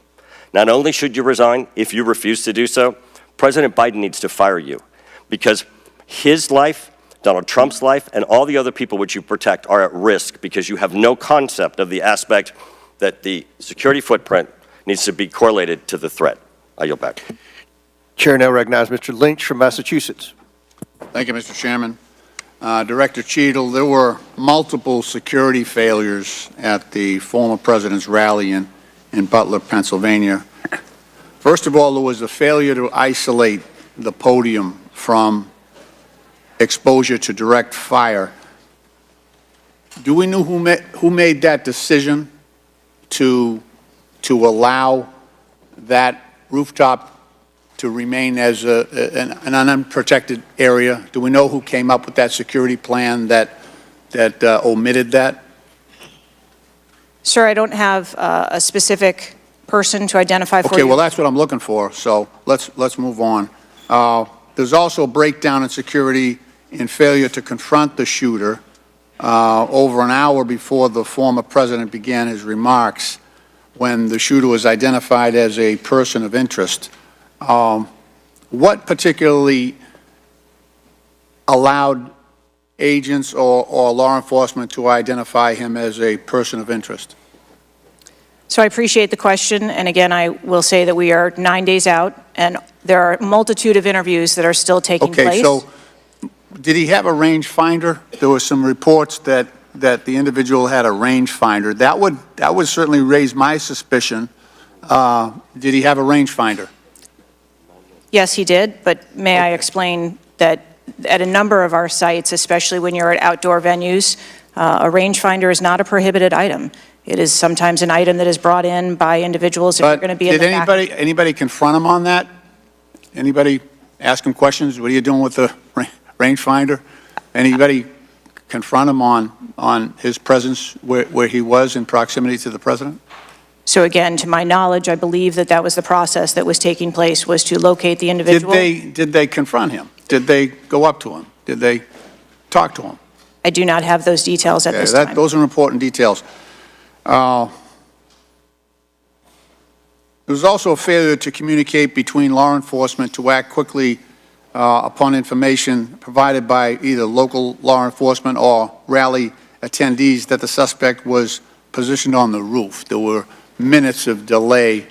Not only should you resign, if you refuse to do so, President Biden needs to fire you, because his life, Donald Trump's life, and all the other people which you protect are at risk because you have no concept of the aspect that the security footprint needs to be correlated to the threat. I yield back. Chair now recognizes Mr. Lynch from Massachusetts. Thank you, Mr. Chairman. Director Cheatle, there were multiple security failures at the former president's rally in Butler, Pennsylvania. First of all, there was a failure to isolate the podium from exposure to direct fire. Do we know who made that decision to allow that rooftop to remain as an unprotected area? Do we know who came up with that security plan that omitted that? Sir, I don't have a specific person to identify for you. Okay, well, that's what I'm looking for, so let's move on. There's also a breakdown in security in failure to confront the shooter over an hour before the former president began his remarks, when the shooter was identified as a person of interest. What particularly allowed agents or law enforcement to identify him as a person of interest? So I appreciate the question, and again, I will say that we are 9 days out, and there are a multitude of interviews that are still taking place. Okay, so did he have a rangefinder? There were some reports that the individual had a rangefinder. That would certainly raise my suspicion. Did he have a rangefinder? Yes, he did, but may I explain that at a number of our sites, especially when you're at outdoor venues, a rangefinder is not a prohibited item. It is sometimes an item that is brought in by individuals if you're going to be in the back. Did anybody confront him on that? Anybody ask him questions? What are you doing with the rangefinder? Anybody confront him on his presence where he was in proximity to the president? So again, to my knowledge, I believe that was the process that was taking place, was to locate the individual. Did they confront him? Did they go up to him? Did they talk to him? I do not have those details at this time. Those are important details. There was also a failure to communicate between law enforcement to act quickly upon information provided by either local law enforcement or rally attendees that the suspect was positioned on the roof. There were minutes of delay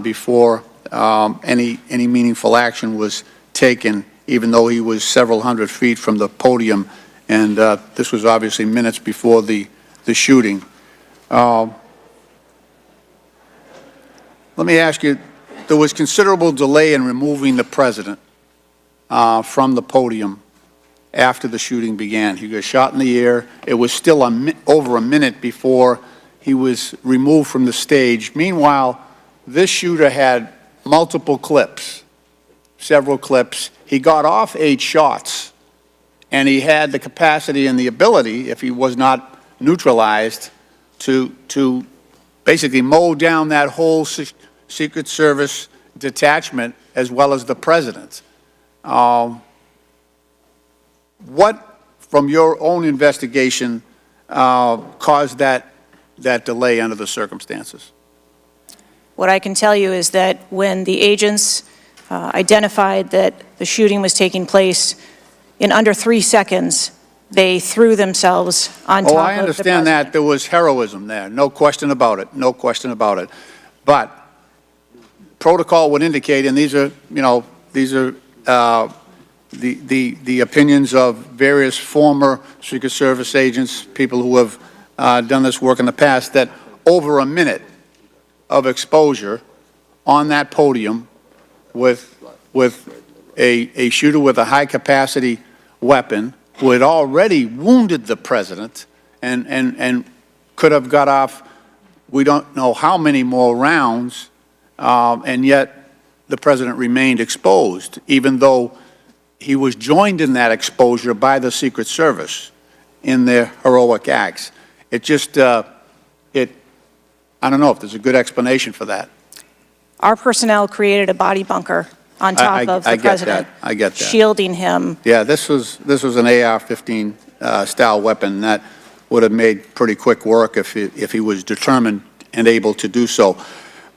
before any meaningful action was taken, even though he was several hundred feet from the podium, and this was obviously minutes before the shooting. Let me ask you, there was considerable delay in removing the president from the podium after the shooting began. He got shot in the air. It was still over a minute before he was removed from the stage. Meanwhile, this shooter had multiple clips, several clips. He got off 8 shots, and he had the capacity and the ability, if he was not neutralized, to basically mow down that whole Secret Service detachment as well as the president. What, from your own investigation, caused that delay under the circumstances? What I can tell you is that when the agents identified that the shooting was taking place, in under 3 seconds, they threw themselves on top of the president. Oh, I understand that. There was heroism there. No question about it. No question about it. But protocol would indicate, and these are, the opinions of various former Secret Service agents, people who have done this work in the past, that over a minute of exposure on that podium with a shooter with a high-capacity weapon who had already wounded the president and could have got off, we don't know how many more rounds, and yet the president remained exposed, even though he was joined in that exposure by the Secret Service in their heroic acts. It just, I don't know if there's a good explanation for that. Our personnel created a body bunker on top of the president. I get that. Shielding him. Yeah, this was an AR-15 style weapon that would have made pretty quick work if he was determined and able to do so.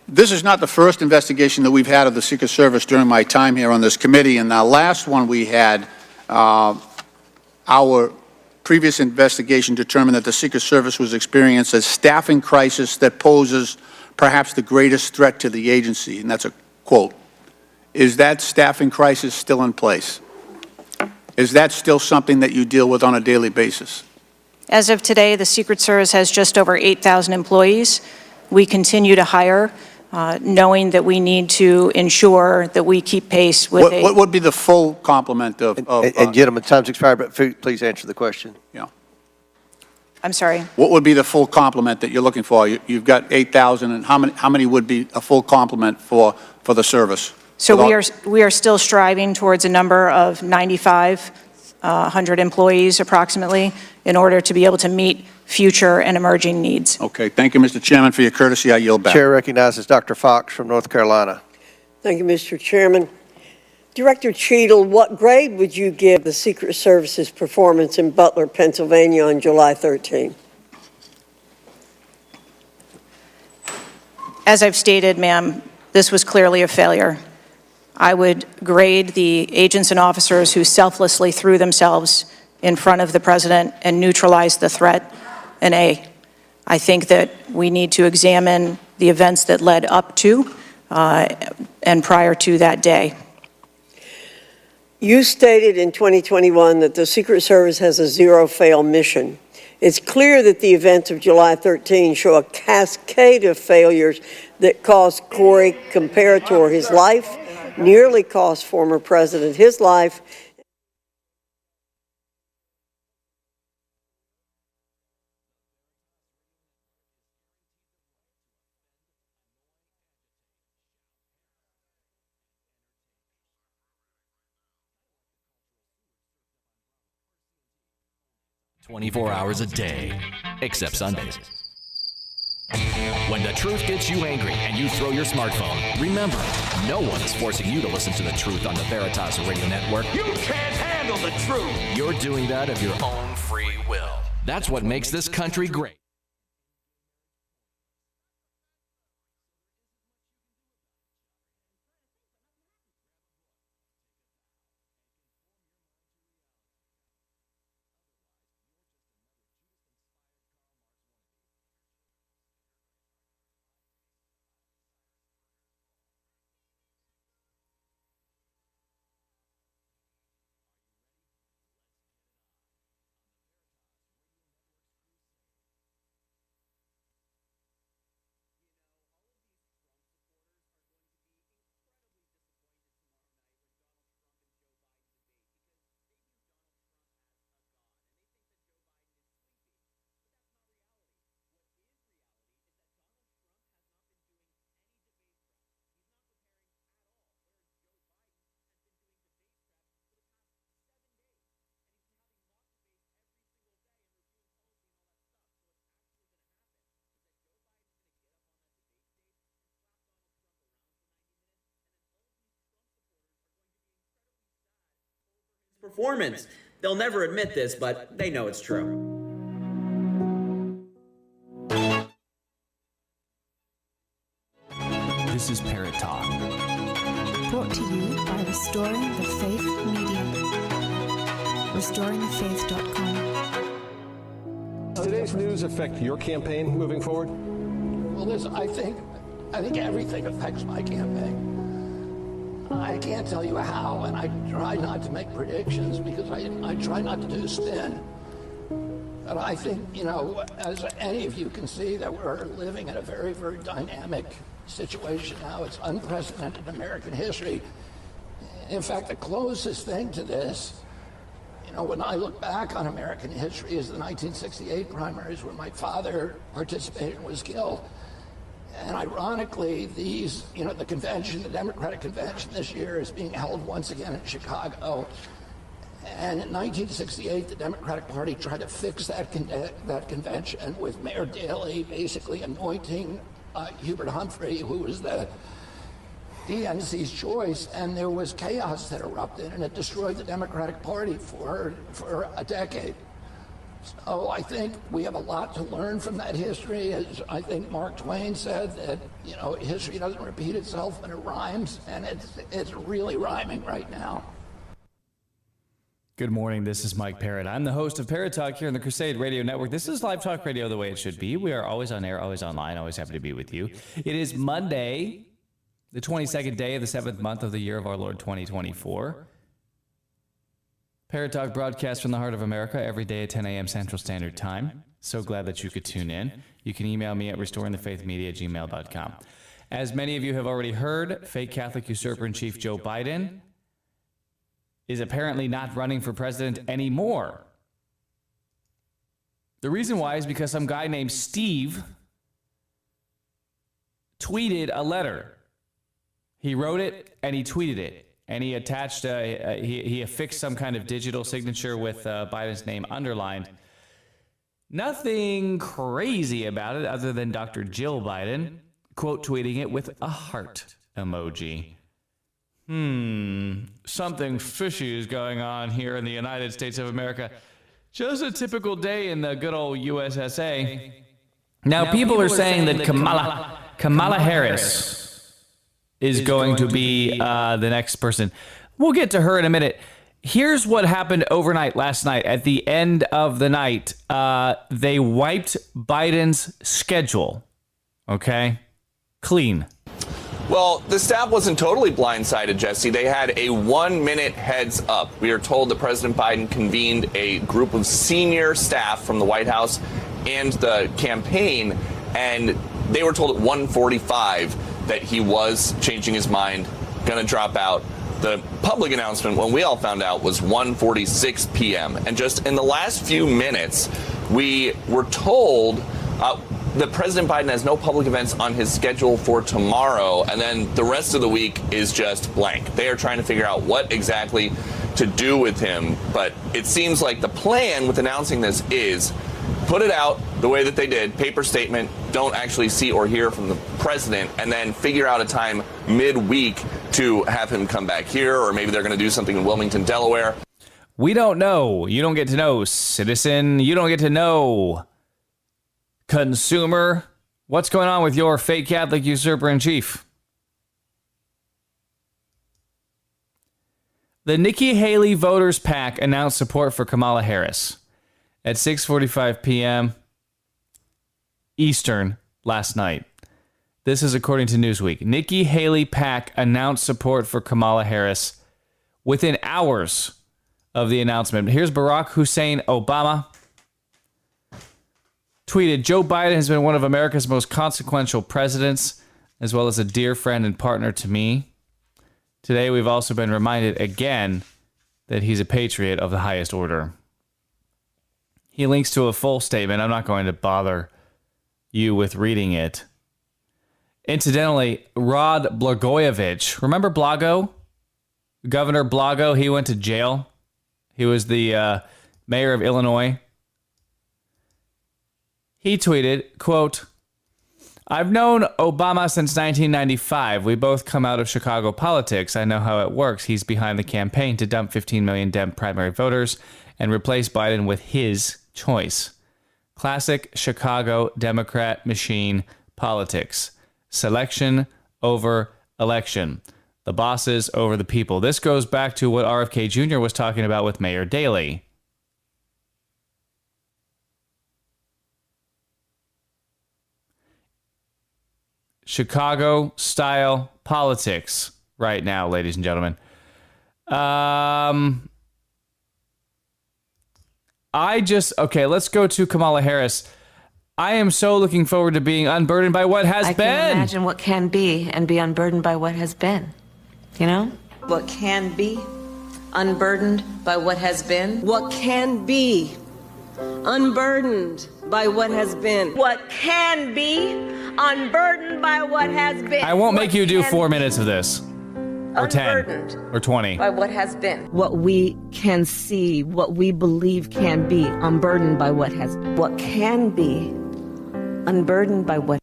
This is not the first investigation that we've had of the Secret Service during my time here on this committee, and the last one we had, our previous investigation determined that the Secret Service was experiencing a staffing crisis that poses perhaps the greatest threat to the agency, and that's a quote. Is that staffing crisis still in place? Is that still something that you deal with on a daily basis? As of today, the Secret Service has just over 8,000 employees. We continue to hire, knowing that we need to ensure that we keep pace with What would be the full complement of And gentlemen, time's expired, but please answer the question. yeah. I'm sorry. What would be the full complement that you're looking for? You've got 8,000, and how many would be a full complement for the service? So we are still striving towards a number of 9,500 employees approximately in order to be able to meet future and emerging needs. Okay, thank you, Mr. Chairman, for your courtesy. I yield back. Chair recognizes Dr. Fox from North Carolina. Thank you, Mr. Chairman. Director Cheatle, what grade would you give the Secret Service's performance in Butler, Pennsylvania on July 13? As I've stated, ma'am, this was clearly a failure. I would grade the agents and officers who selflessly threw themselves in front of the president and neutralized the threat an A. I think that we need to examine the events that led up to and prior to that day. You stated in 2021 that the Secret Service has a zero-fail mission. It's clear that the events of July 13 show a cascade of failures that cost Corey Comparator his life, nearly cost former president his life. "24 hours a day, except Sundays." When the truth gets you angry and you throw your smartphone, remember, no one is forcing you to listen to the truth on the Veritas Radio Network. You can't handle the truth. You're doing that of your own free will. That's what makes this country great. performance. They'll never admit this, but they know it's true. This is Parrot Talk. Brought to you by Restoring the Faith Media. RestoringTheFaith.com. Today's news affect your campaign moving forward? Well, I think everything affects my campaign. I can't tell you how, and I try not to make predictions because I try not to do spin. But I think, as any of you can see, that we're living in a very, very dynamic situation now. It's unprecedented in American history. In fact, the closest thing to this, when I look back on American history, is the 1968 primaries where my father participated and was killed. And ironically, the convention, the Democratic convention this year is being held once again in Chicago. And in 1968, the Democratic Party tried to fix that convention with Mayor Daley basically anointing Hubert Humphrey, who was the DNC's choice, and there was chaos that erupted, and it destroyed the Democratic Party for a decade. So I think we have a lot to learn from that history. As I think Mark Twain said, that history doesn't repeat itself when it rhymes, and it's really rhyming right now. Good morning, this is Mike Parrott. I'm the host of Parrot Talk here on the Crusade Radio Network. This is live talk radio the way it should be. We are always on air, always online, always happy to be with you. It is Monday, the 22nd day of the 7th month of the year of our Lord 2024. Parrot Talk broadcasts from the heart of America every day at 10 a.m. Central Standard Time. So glad that you could tune in. You can email me at restoringthefaithmedia@gmail.com. As many of you have already heard, fake Catholic usurper-in-chief Joe Biden is apparently not running for president anymore. The reason why is because some guy named Steve tweeted a letter. He wrote it and he tweeted it. And he attached, he affixed some kind of digital signature with Biden's name underlined. Nothing crazy about it other than Dr. Jill Biden, quote tweeting it with a heart emoji. Something fishy is going on here in the United States of America. Just a typical day in the good old USSA. Now people are saying that Kamala Harris is going to be the next person. We'll get to her in a minute. Here's what happened overnight last night. At the end of the night, they wiped Biden's schedule. Okay? Clean. Well, the staff wasn't totally blindsided, Jesse. They had a 1-minute heads up. We are told that President Biden convened a group of senior staff from the White House and the campaign, and they were told at 1:45 that he was changing his mind, going to drop out. The public announcement, when we all found out, was 1:46 p.m. And just in the last few minutes, we were told that President Biden has no public events on his schedule for tomorrow, and then the rest of the week is just blank. They are trying to figure out what exactly to do with him, but it seems like the plan with announcing this is put it out the way that they did, paper statement, don't actually see or hear from the president, and then figure out a time midweek to have him come back here, or maybe they're going to do something in Wilmington, Delaware. We don't know. You don't get to know, citizen. You don't get to know, consumer. What's going on with your fake Catholic usurper-in-chief? The Nikki Haley Voters PAC announced support for Kamala Harris at 6:45 p.m. Eastern last night. This is according to Newsweek. Nikki Haley PAC announced support for Kamala Harris within hours of the announcement. Here's Barack Hussein Obama. Tweeted, Joe Biden has been one of America's most consequential presidents, as well as a dear friend and partner to me. Today, we've also been reminded again that he's a patriot of the highest order. He links to a full statement. I'm not going to bother you with reading it. Incidentally, Rod Blagojevich, remember Blago? Governor Blago, he went to jail. He was the mayor of Illinois. He tweeted, quote, I've known Obama since 1995. We both come out of Chicago politics. I know how it works. He's behind the campaign to dump 15 million Dem primary voters and replace Biden with his choice. Classic Chicago Democrat machine politics. Selection over election. The bosses over the people. This goes back to what RFK Jr. was talking about with Mayor Daley. Chicago-style politics right now, ladies and gentlemen. Okay, let's go to Kamala Harris. I am so looking forward to being unburdened by what has been. I can imagine what can be and be unburdened by what has been. You know? What can be unburdened by what has been. What can be unburdened by what has been. What can be unburdened by what has been. I won't make you do 4 minutes of this. Or 10. Or 20. By what has been. What we can see, what we believe can be unburdened by what has been. What can be unburdened by what.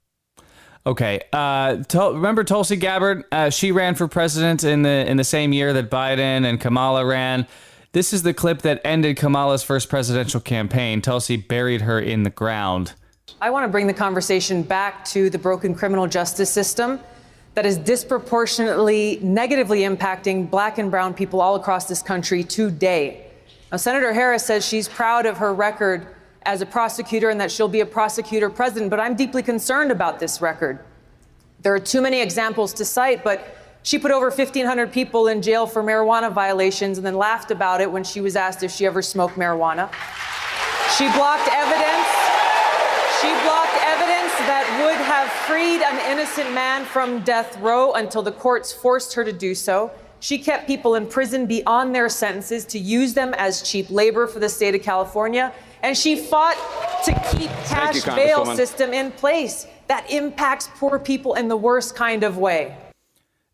Okay. Remember Tulsi Gabbard? She ran for president in the same year that Biden and Kamala ran. This is the clip that ended Kamala's first presidential campaign. Tulsi buried her in the ground. I want to bring the conversation back to the broken criminal justice system that is disproportionately negatively impacting black and brown people all across this country today. Now, Senator Harris says she's proud of her record as a prosecutor and that she'll be a prosecutor president, but I'm deeply concerned about this record. There are too many examples to cite, but she put over 1,500 people in jail for marijuana violations and then laughed about it when she was asked if she ever smoked marijuana. She blocked evidence. She blocked evidence that would have freed an innocent man from death row until the courts forced her to do so. She kept people in prison beyond their sentences to use them as cheap labor for the state of California. And she fought to keep cash bail system in place that impacts poor people in the worst kind of way.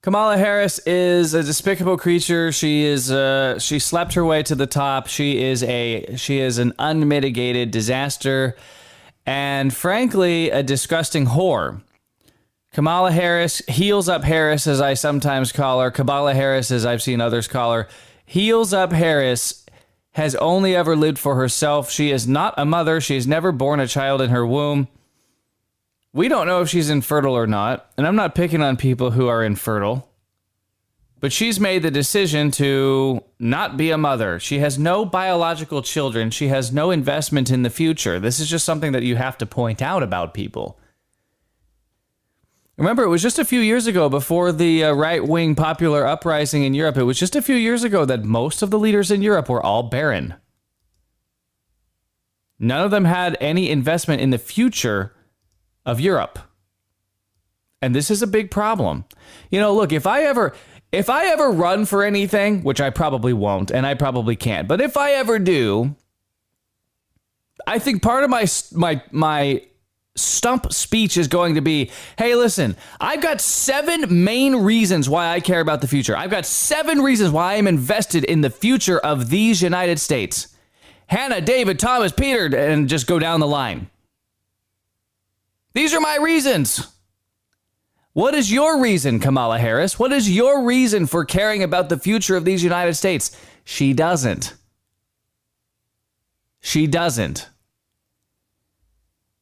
Kamala Harris is a despicable creature. She slept her way to the top. She is an unmitigated disaster and frankly a disgusting whore. Kamala Harris, heels up Harris as I sometimes call her, Kamala Harris as I've seen others call her, heels up Harris has only ever lived for herself. She is not a mother. She has never borne a child in her womb. We don't know if she's infertile or not, and I'm not picking on people who are infertile, but she's made the decision to not be a mother. She has no biological children. She has no investment in the future. This is just something that you have to point out about people. Remember, it was just a few years ago, before the right-wing popular uprising in Europe, it was just a few years ago that most of the leaders in Europe were all barren. None of them had any investment in the future of Europe. And this is a big problem. You know, look, if I ever run for anything, which I probably won't, and I probably can't, but if I ever do, I think part of my stump speech is going to be, hey, listen, I've got 7 main reasons why I care about the future. I've got 7 reasons why I'm invested in the future of these United States. Hannah, David, Thomas, Peter, and just go down the line. These are my reasons. What is your reason, Kamala Harris? What is your reason for caring about the future of these United States? She doesn't. She doesn't.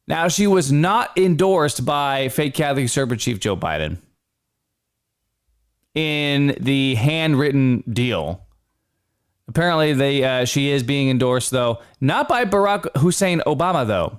Now, she was not endorsed by fake Catholic conservative Chief Joe Biden in the handwritten deal. Apparently, she is being endorsed, though, not by Barack Hussein Obama, though.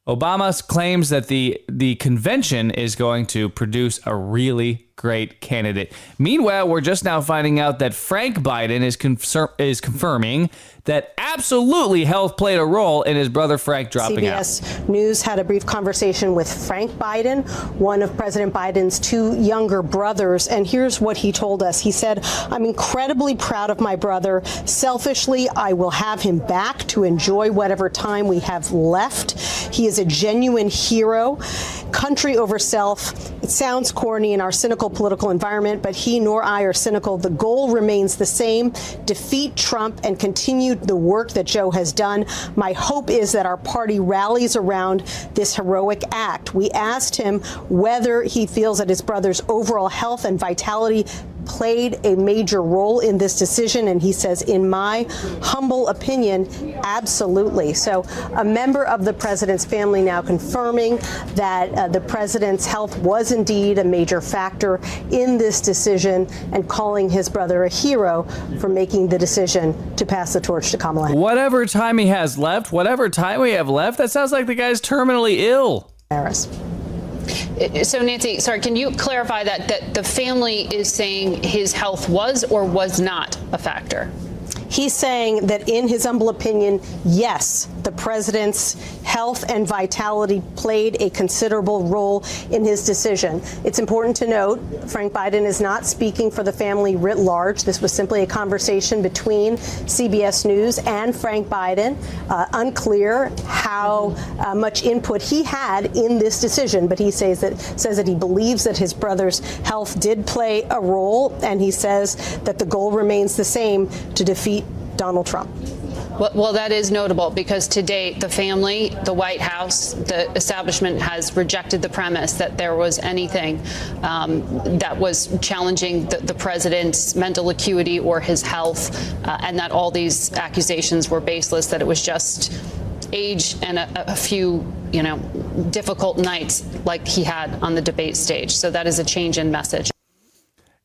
Obama claims that the convention is going to produce a really great candidate. Meanwhile, we're just now finding out that Frank Biden is confirming that absolutely health played a role in his brother Frank dropping out. CBS News had a brief conversation with Frank Biden, one of President Biden's 2 younger brothers, and here's what he told us. He said, "I'm incredibly proud of my brother. Selfishly, I will have him back to enjoy whatever time we have left. He is a genuine hero. Country over self. It's sounds corny in our cynical political environment, but he nor I are cynical. The goal remains the same: defeat Trump and continue the work that Joe has done. My hope is that our party rallies around this heroic act. We asked him whether he feels that his brother's overall health and vitality played a major role in this decision, and he says, in my humble opinion, absolutely. So a member of the president's family now confirming that the president's health was indeed a major factor in this decision, and calling his brother a hero for making the decision to pass the torch to Kamala Harris. Whatever time he has left, whatever time we have left, that sounds like the guy's terminally ill. So, Nancy, sorry, can you clarify that the family is saying his health was or was not a factor? He's saying that in his humble opinion, yes, the president's health and vitality played a considerable role in his decision. It's important to note, Frank Biden is not speaking for the family writ large. This was simply a conversation between CBS News and Frank Biden. Unclear how much input he had in this decision, but he says that he believes that his brother's health did play a role, and he says that the goal remains the same: to defeat Donald Trump. Well, that is notable because to date, the family, the White House, the establishment has rejected the premise that there was anything that was challenging the president's mental acuity or his health, and that all these accusations were baseless, that it was just age and a few, difficult nights like he had on the debate stage. So that is a change in message.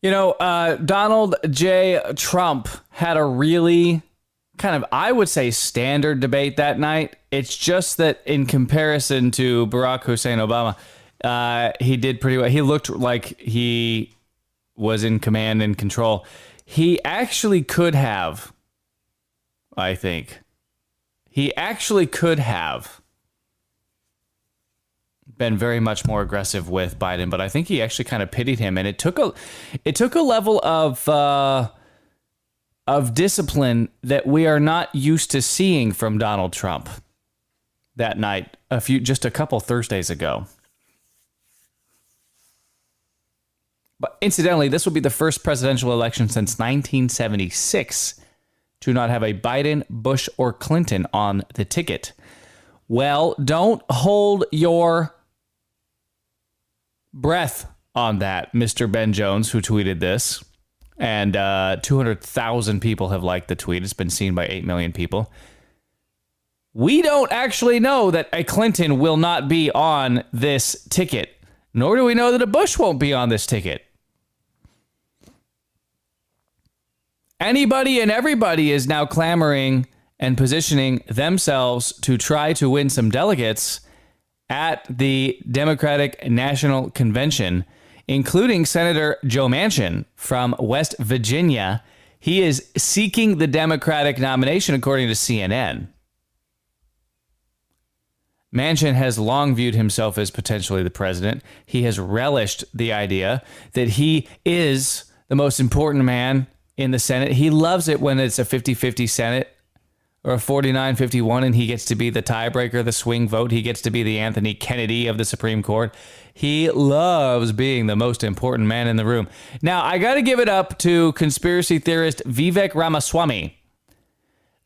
Donald J. Trump had a really kind of, I would say, standard debate that night. It's just that in comparison to Barack Hussein Obama, he did pretty well. He looked like he was in command and control. He actually could have, I think, been very much more aggressive with Biden, but I think he actually kind of pitied him, and it took a level of discipline that we are not used to seeing from Donald Trump that night, just a couple Thursdays ago. But incidentally, this will be the first presidential election since 1976 to not have a Biden, Bush, or Clinton on the ticket. Well, don't hold your breath on that, Mr. Ben Jones, who tweeted this. And 200,000 people have liked the tweet. It's been seen by 8 million people. We don't actually know that a Clinton will not be on this ticket, nor do we know that a Bush won't be on this ticket. Anybody and everybody is now clamoring and positioning themselves to try to win some delegates at the Democratic National Convention, including Senator Joe Manchin from West Virginia. He is seeking the Democratic nomination, according to CNN. Manchin has long viewed himself as potentially the president. He has relished the idea that he is the most important man in the Senate. He loves it when it's a 50-50 Senate or a 49-51 and he gets to be the tiebreaker, the swing vote. He gets to be the Anthony Kennedy of the Supreme Court. He loves being the most important man in the room. Now, I got to give it up to conspiracy theorist Vivek Ramaswamy.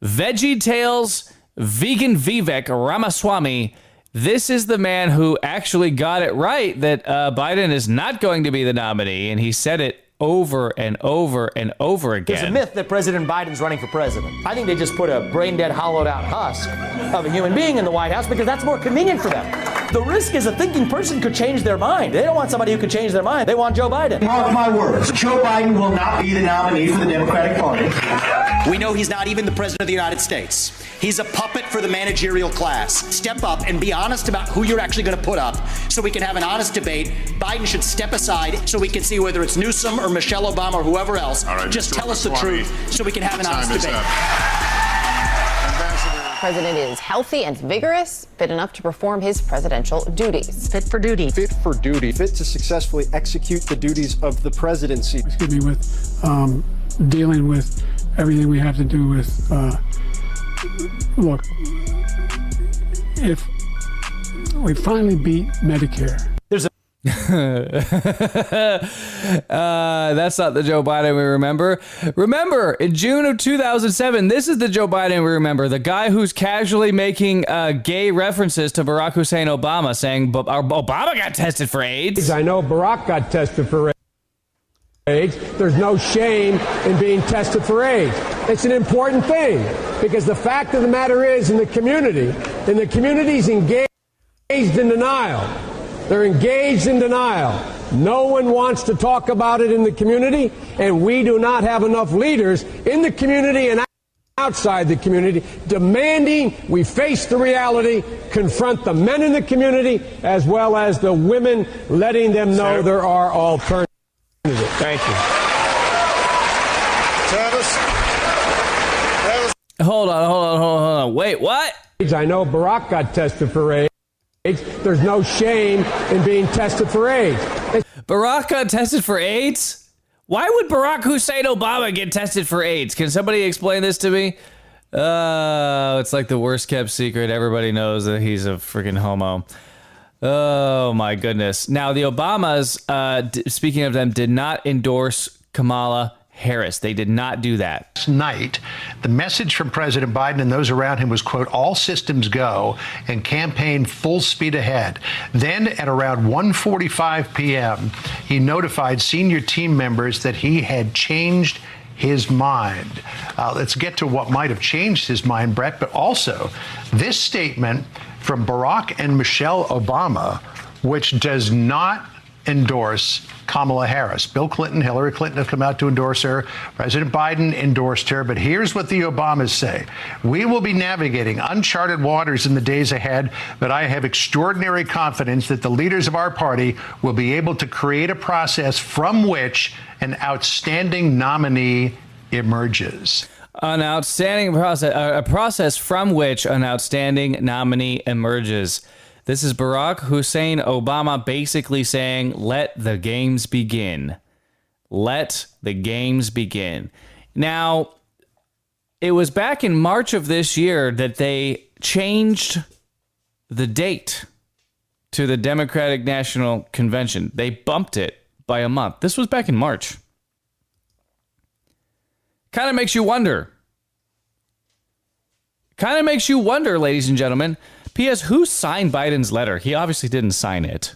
Veggie Tales Vegan Vivek Ramaswamy. This is the man who actually got it right that Biden is not going to be the nominee, and he said it over and over and over again. There's a myth that President Biden's running for president. I think they just put a brain-dead, hollowed-out husk of a human being in the White House because that's more convenient for them. The risk is a thinking person could change their mind. They don't want somebody who could change their mind. They want Joe Biden. Mark my words, Joe Biden will not be the nominee for the Democratic Party. We know he's not even the president of the United States. He's a puppet for the managerial class. Step up and be honest about who you're actually going to put up so we can have an honest debate. Biden should step aside so we can see whether it's Newsom or Michelle Obama or whoever else. All right, just Mr. tell us the Ramaswamy, truth so we can have an honest debate. The president is healthy and vigorous, fit enough to perform his presidential duties. Fit for duty. Fit for duty. Fit to successfully execute the duties of the presidency. Excuse me, with dealing with everything we have to do with, look, if we finally beat Medicare. That's not the Joe Biden we remember. Remember, in June of 2007, this is the Joe Biden we remember. The guy who's casually making gay references to Barack Hussein Obama, saying Obama got tested for AIDS. I know Barack got tested for AIDS. There's no shame in being tested for AIDS. It's an important thing because the fact of the matter is in the community's engaged in denial. They're engaged in denial. No one wants to talk about it in the community, and we do not have enough leaders in the community and outside the community demanding we face the reality, confront the men in the community, as well as the women, letting them know there are alternatives. Thank you. Hold on. Wait, what? I know Barack got tested for AIDS. There's no shame in being tested for AIDS. Barack got tested for AIDS? Why would Barack Hussein Obama get tested for AIDS? Can somebody explain this to me? It's like the worst kept secret. Everybody knows that he's a freaking homo. Oh, my goodness. Now, the Obamas, speaking of them, did not endorse Kamala Harris. They did not do that. Last night, the message from President Biden and those around him was, quote, all systems go and campaign full speed ahead. Then at around 1:45 p.m., he notified senior team members that he had changed his mind. Let's get to what might have changed his mind, Brett, but also this statement from Barack and Michelle Obama, which does not endorse Kamala Harris. Bill Clinton, Hillary Clinton have come out to endorse her. President Biden endorsed her. But here's what the Obamas say. We will be navigating uncharted waters in the days ahead, but I have extraordinary confidence that the leaders of our party will be able to create a process from which an outstanding nominee emerges. An outstanding process, a process from which an outstanding nominee emerges. This is Barack Hussein Obama basically saying, let the games begin. Let the games begin. Now, it was back in March of this year that they changed the date to the Democratic National Convention. They bumped it by a month. This was back in March. Kind of makes you wonder. Ladies and gentlemen. P.S. Who signed Biden's letter? He obviously didn't sign it.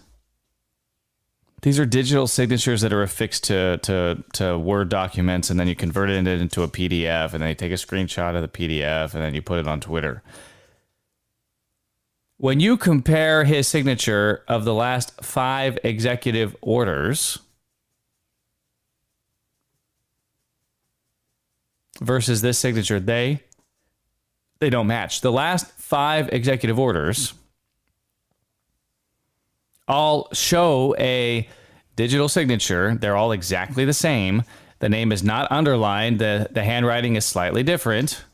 These are digital signatures that are affixed to Word documents, and then you convert it into a PDF, and then you take a screenshot of the PDF, and then you put it on Twitter. When you compare his signature of the last 5 executive orders versus this signature, they don't match. The last 5 executive orders all show a digital signature. They're all exactly the same. The name is not underlined. The handwriting is slightly different.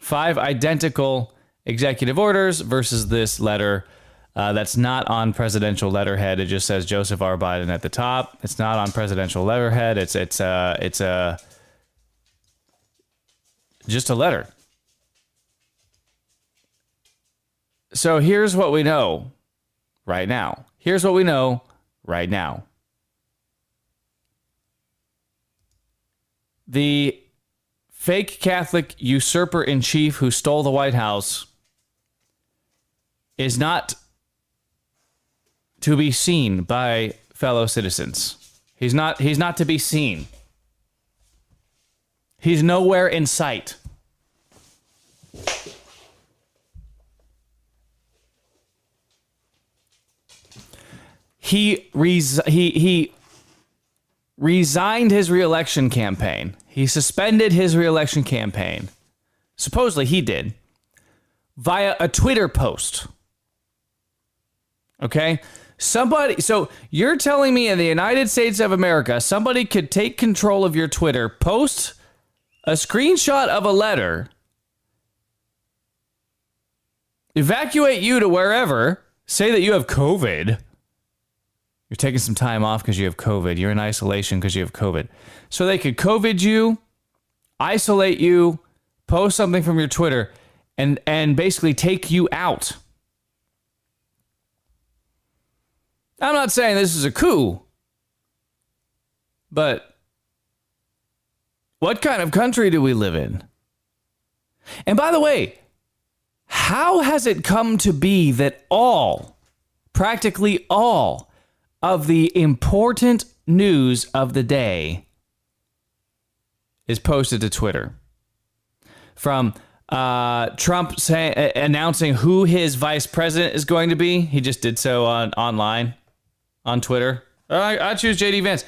5 identical executive orders versus this letter that's not on presidential letterhead. It just says Joseph R. Biden at the top. It's not on presidential letterhead. It's just a letter. So here's what we know right now. The fake Catholic usurper in chief who stole the White House is not to be seen by fellow citizens. He's not to be seen. He's nowhere in sight. He resigned his reelection campaign. He suspended his reelection campaign. Supposedly he did. Via a Twitter post. Okay? So you're telling me in the United States of America, somebody could take control of your Twitter, post a screenshot of a letter, evacuate you to wherever, say that you have COVID. You're taking some time off because you have COVID. You're in isolation because you have COVID. So they could COVID you, isolate you, post something from your Twitter, and basically take you out. I'm not saying this is a coup, but what kind of country do we live in? And by the way, how has it come to be that practically all of the important news of the day is posted to Twitter? From Trump announcing who his vice president is going to be. He just did so online on Twitter. I choose J.D. Vance.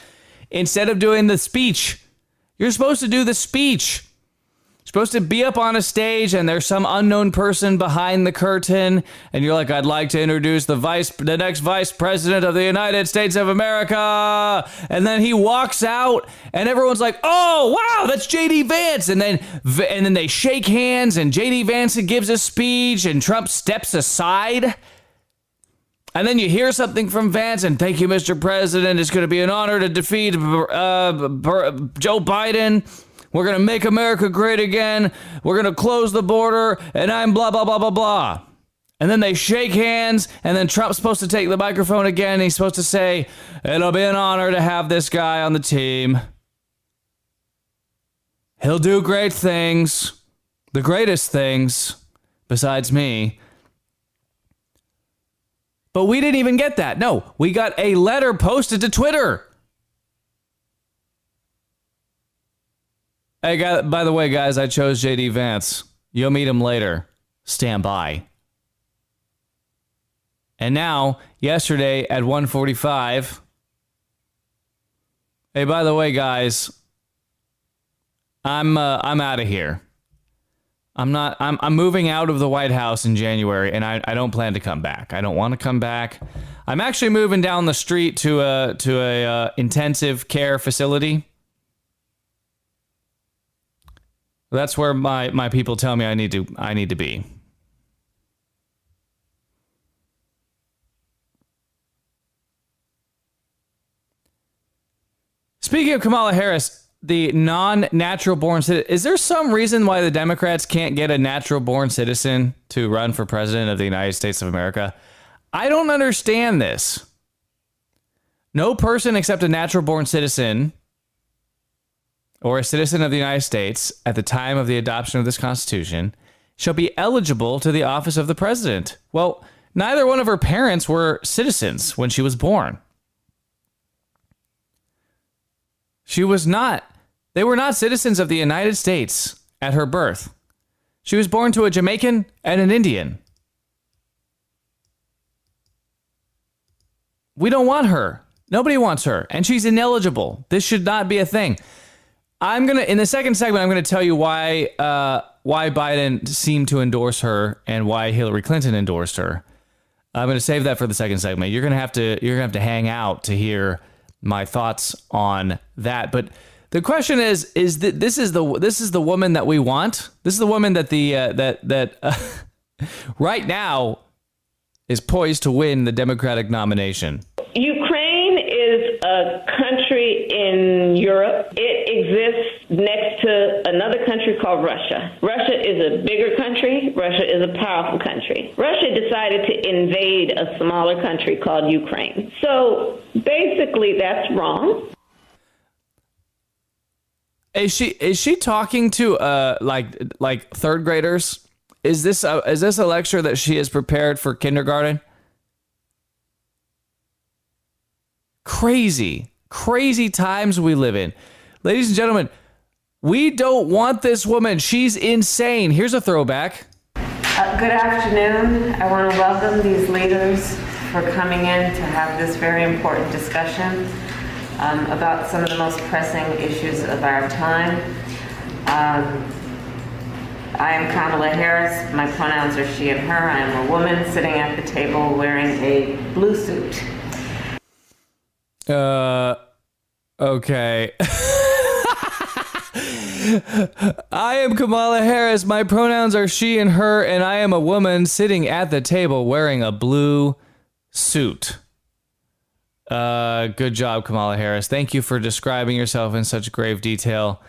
Instead of doing the speech, you're supposed to do the speech. You're supposed to be up on a stage and there's some unknown person behind the curtain and you're like, I'd like to introduce the next vice president of the United States of America. And then he walks out and everyone's like, oh, wow, that's J.D. Vance. And then they shake hands and J.D. Vance gives a speech and Trump steps aside. And then you hear something from Vance and thank you, Mr. President. It's going to be an honor to defeat Joe Biden. We're going to make America great again. We're going to close the border. And I'm blah, blah, blah, blah, blah. And then they shake hands. And then Trump's supposed to take the microphone again. He's supposed to say, it'll be an honor to have this guy on the team. He'll do great things. The greatest things, besides me. But we didn't even get that. No, we got a letter posted to Twitter. Hey, by the way, guys, I chose J.D. Vance. You'll meet him later. Stand by. And now, yesterday at 1:45. Hey, by the way, guys, I'm out of here. I'm moving out of the White House in January, and I don't plan to come back. I don't want to come back. I'm actually moving down the street to a intensive care facility. That's where my people tell me I need to be. Speaking of Kamala Harris, the non-natural born citizen, is there some reason why the Democrats can't get a natural born citizen to run for president of the United States of America? I don't understand this. No person except a natural born citizen or a citizen of the United States at the time of the adoption of this Constitution shall be eligible to the office of the president. Well, neither one of her parents were citizens when she was born. They were not citizens of the United States at her birth. She was born to a Jamaican and an Indian. We don't want her. Nobody wants her. And she's ineligible. This should not be a thing. In the second segment, I'm going to tell you why Biden seemed to endorse her and why Hillary Clinton endorsed her. I'm going to save that for the second segment. You're going to have to hang out to hear my thoughts on that. But the question is that this is the woman that we want. This is the woman that right now is poised to win the Democratic nomination. Ukraine is a country in Europe. It exists next to another country called Russia. Russia is a bigger country. Russia is a powerful country. Russia decided to invade a smaller country called Ukraine. So basically that's wrong. Is she talking to like third graders? Is this a lecture that she has prepared for kindergarten? Crazy times we live in. Ladies and gentlemen, we don't want this woman. She's insane. Here's a throwback. Good afternoon. I want to welcome these leaders for coming in to have this very important discussion about some of the most pressing issues of our time. I am Kamala Harris. My pronouns are she and her. I am a woman sitting at the table wearing a blue suit. Okay. I am Kamala Harris. My pronouns are she and her, and I am a woman sitting at the table wearing a blue suit. Good job, Kamala Harris. Thank you for describing yourself in such grave detail.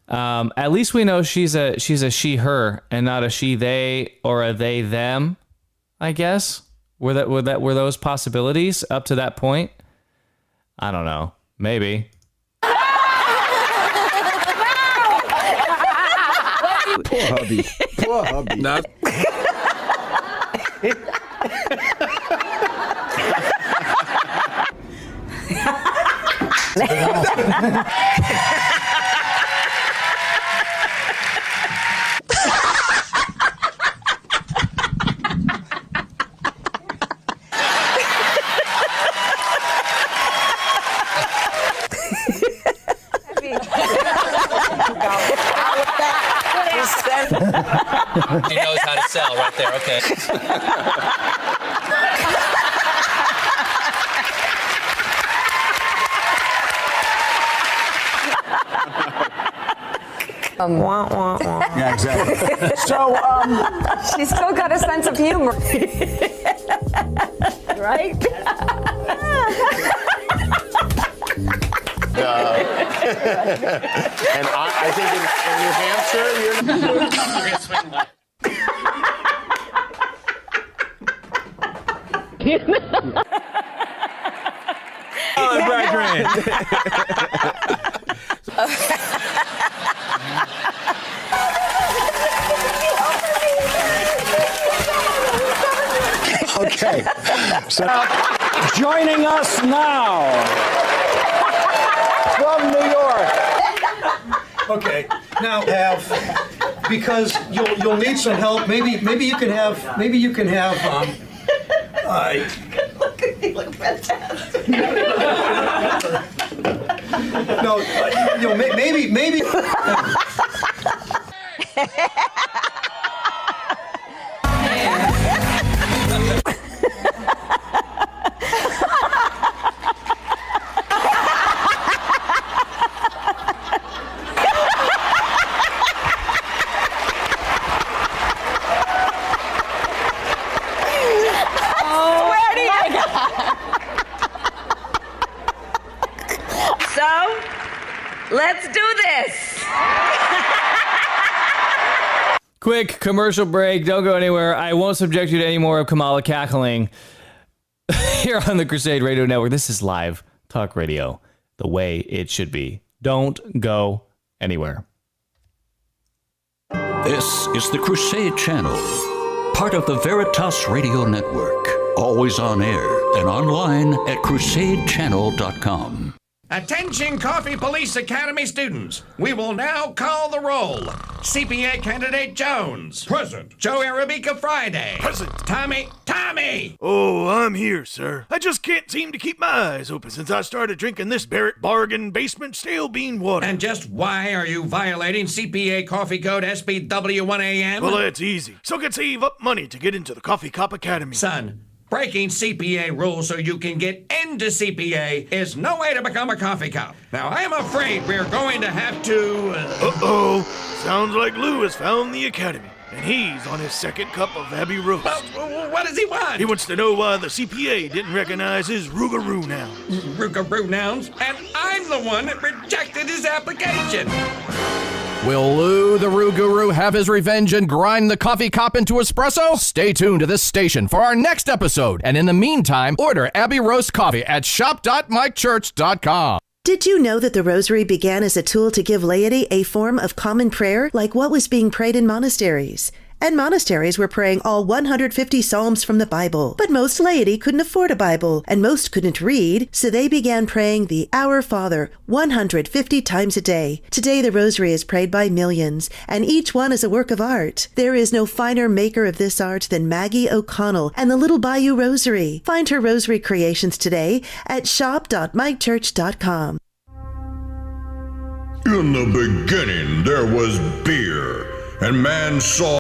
At least we know she's a she, her, and not a she, they, or a they, them, I guess. Were those possibilities up to that point? I don't know. Maybe. Poor hubby. Poor hubby. Not. He knows how to sell right there. Okay. Wah, wah, wah. Yeah, exactly. So, she's still got a sense of humor. Right? And I think in New Hampshire, you're going to swing left. Oh, brethren. okay. So, joining us now from New York. Okay. Now because you'll need some help. Maybe you can have You look fantastic. No, maybe. Let's do this. Quick commercial break. Don't go anywhere. I won't subject you to any more of Kamala cackling here on the Crusade Radio Network. This is live talk radio, the way it should be. Don't go anywhere. This is the Crusade Channel, part of the Veritas Radio Network. Always on air and online at crusadechannel.com. Attention Coffee Police Academy students. We will now call the roll. CPA candidate Jones. Present. Joe Arabica Friday. Present. Tommy. Oh, I'm here, sir. I just can't seem to keep my eyes open since I started drinking this Barrett Bargain Basement Stale Bean Water. And just why are you violating CPA Coffee Code SBW1AM? Well, that's easy. So I can save up money to get into the Coffee Cop Academy. Son, breaking CPA rules so you can get into CPA is no way to become a coffee cop. Now, I am afraid we're going to have to... Uh-oh. Sounds like Lou has found the academy, and he's on his second cup of Abbey Roast. What does he want? He wants to know why the CPA didn't recognize his Rougarou nouns. Rougarou nouns? And I'm the one that rejected his application. Will Lou the Rougarou have his revenge and grind the coffee cop into espresso? Stay tuned to this station for our next episode. And in the meantime, order Abbey Roast coffee at shop.mikechurch.com. Did you know that the rosary began as a tool to give laity a form of common prayer like what was being prayed in monasteries? And monasteries were praying all 150 psalms from the Bible. But most laity couldn't afford a Bible, and most couldn't read, so they began praying the Our Father 150 times a day. Today the rosary is prayed by millions, and each one is a work of art. There is no finer maker of this art than Maggie O'Connell and the Little Bayou Rosary. Find her rosary creations today at shop.mikechurch.com. In the beginning there was beer, and man saw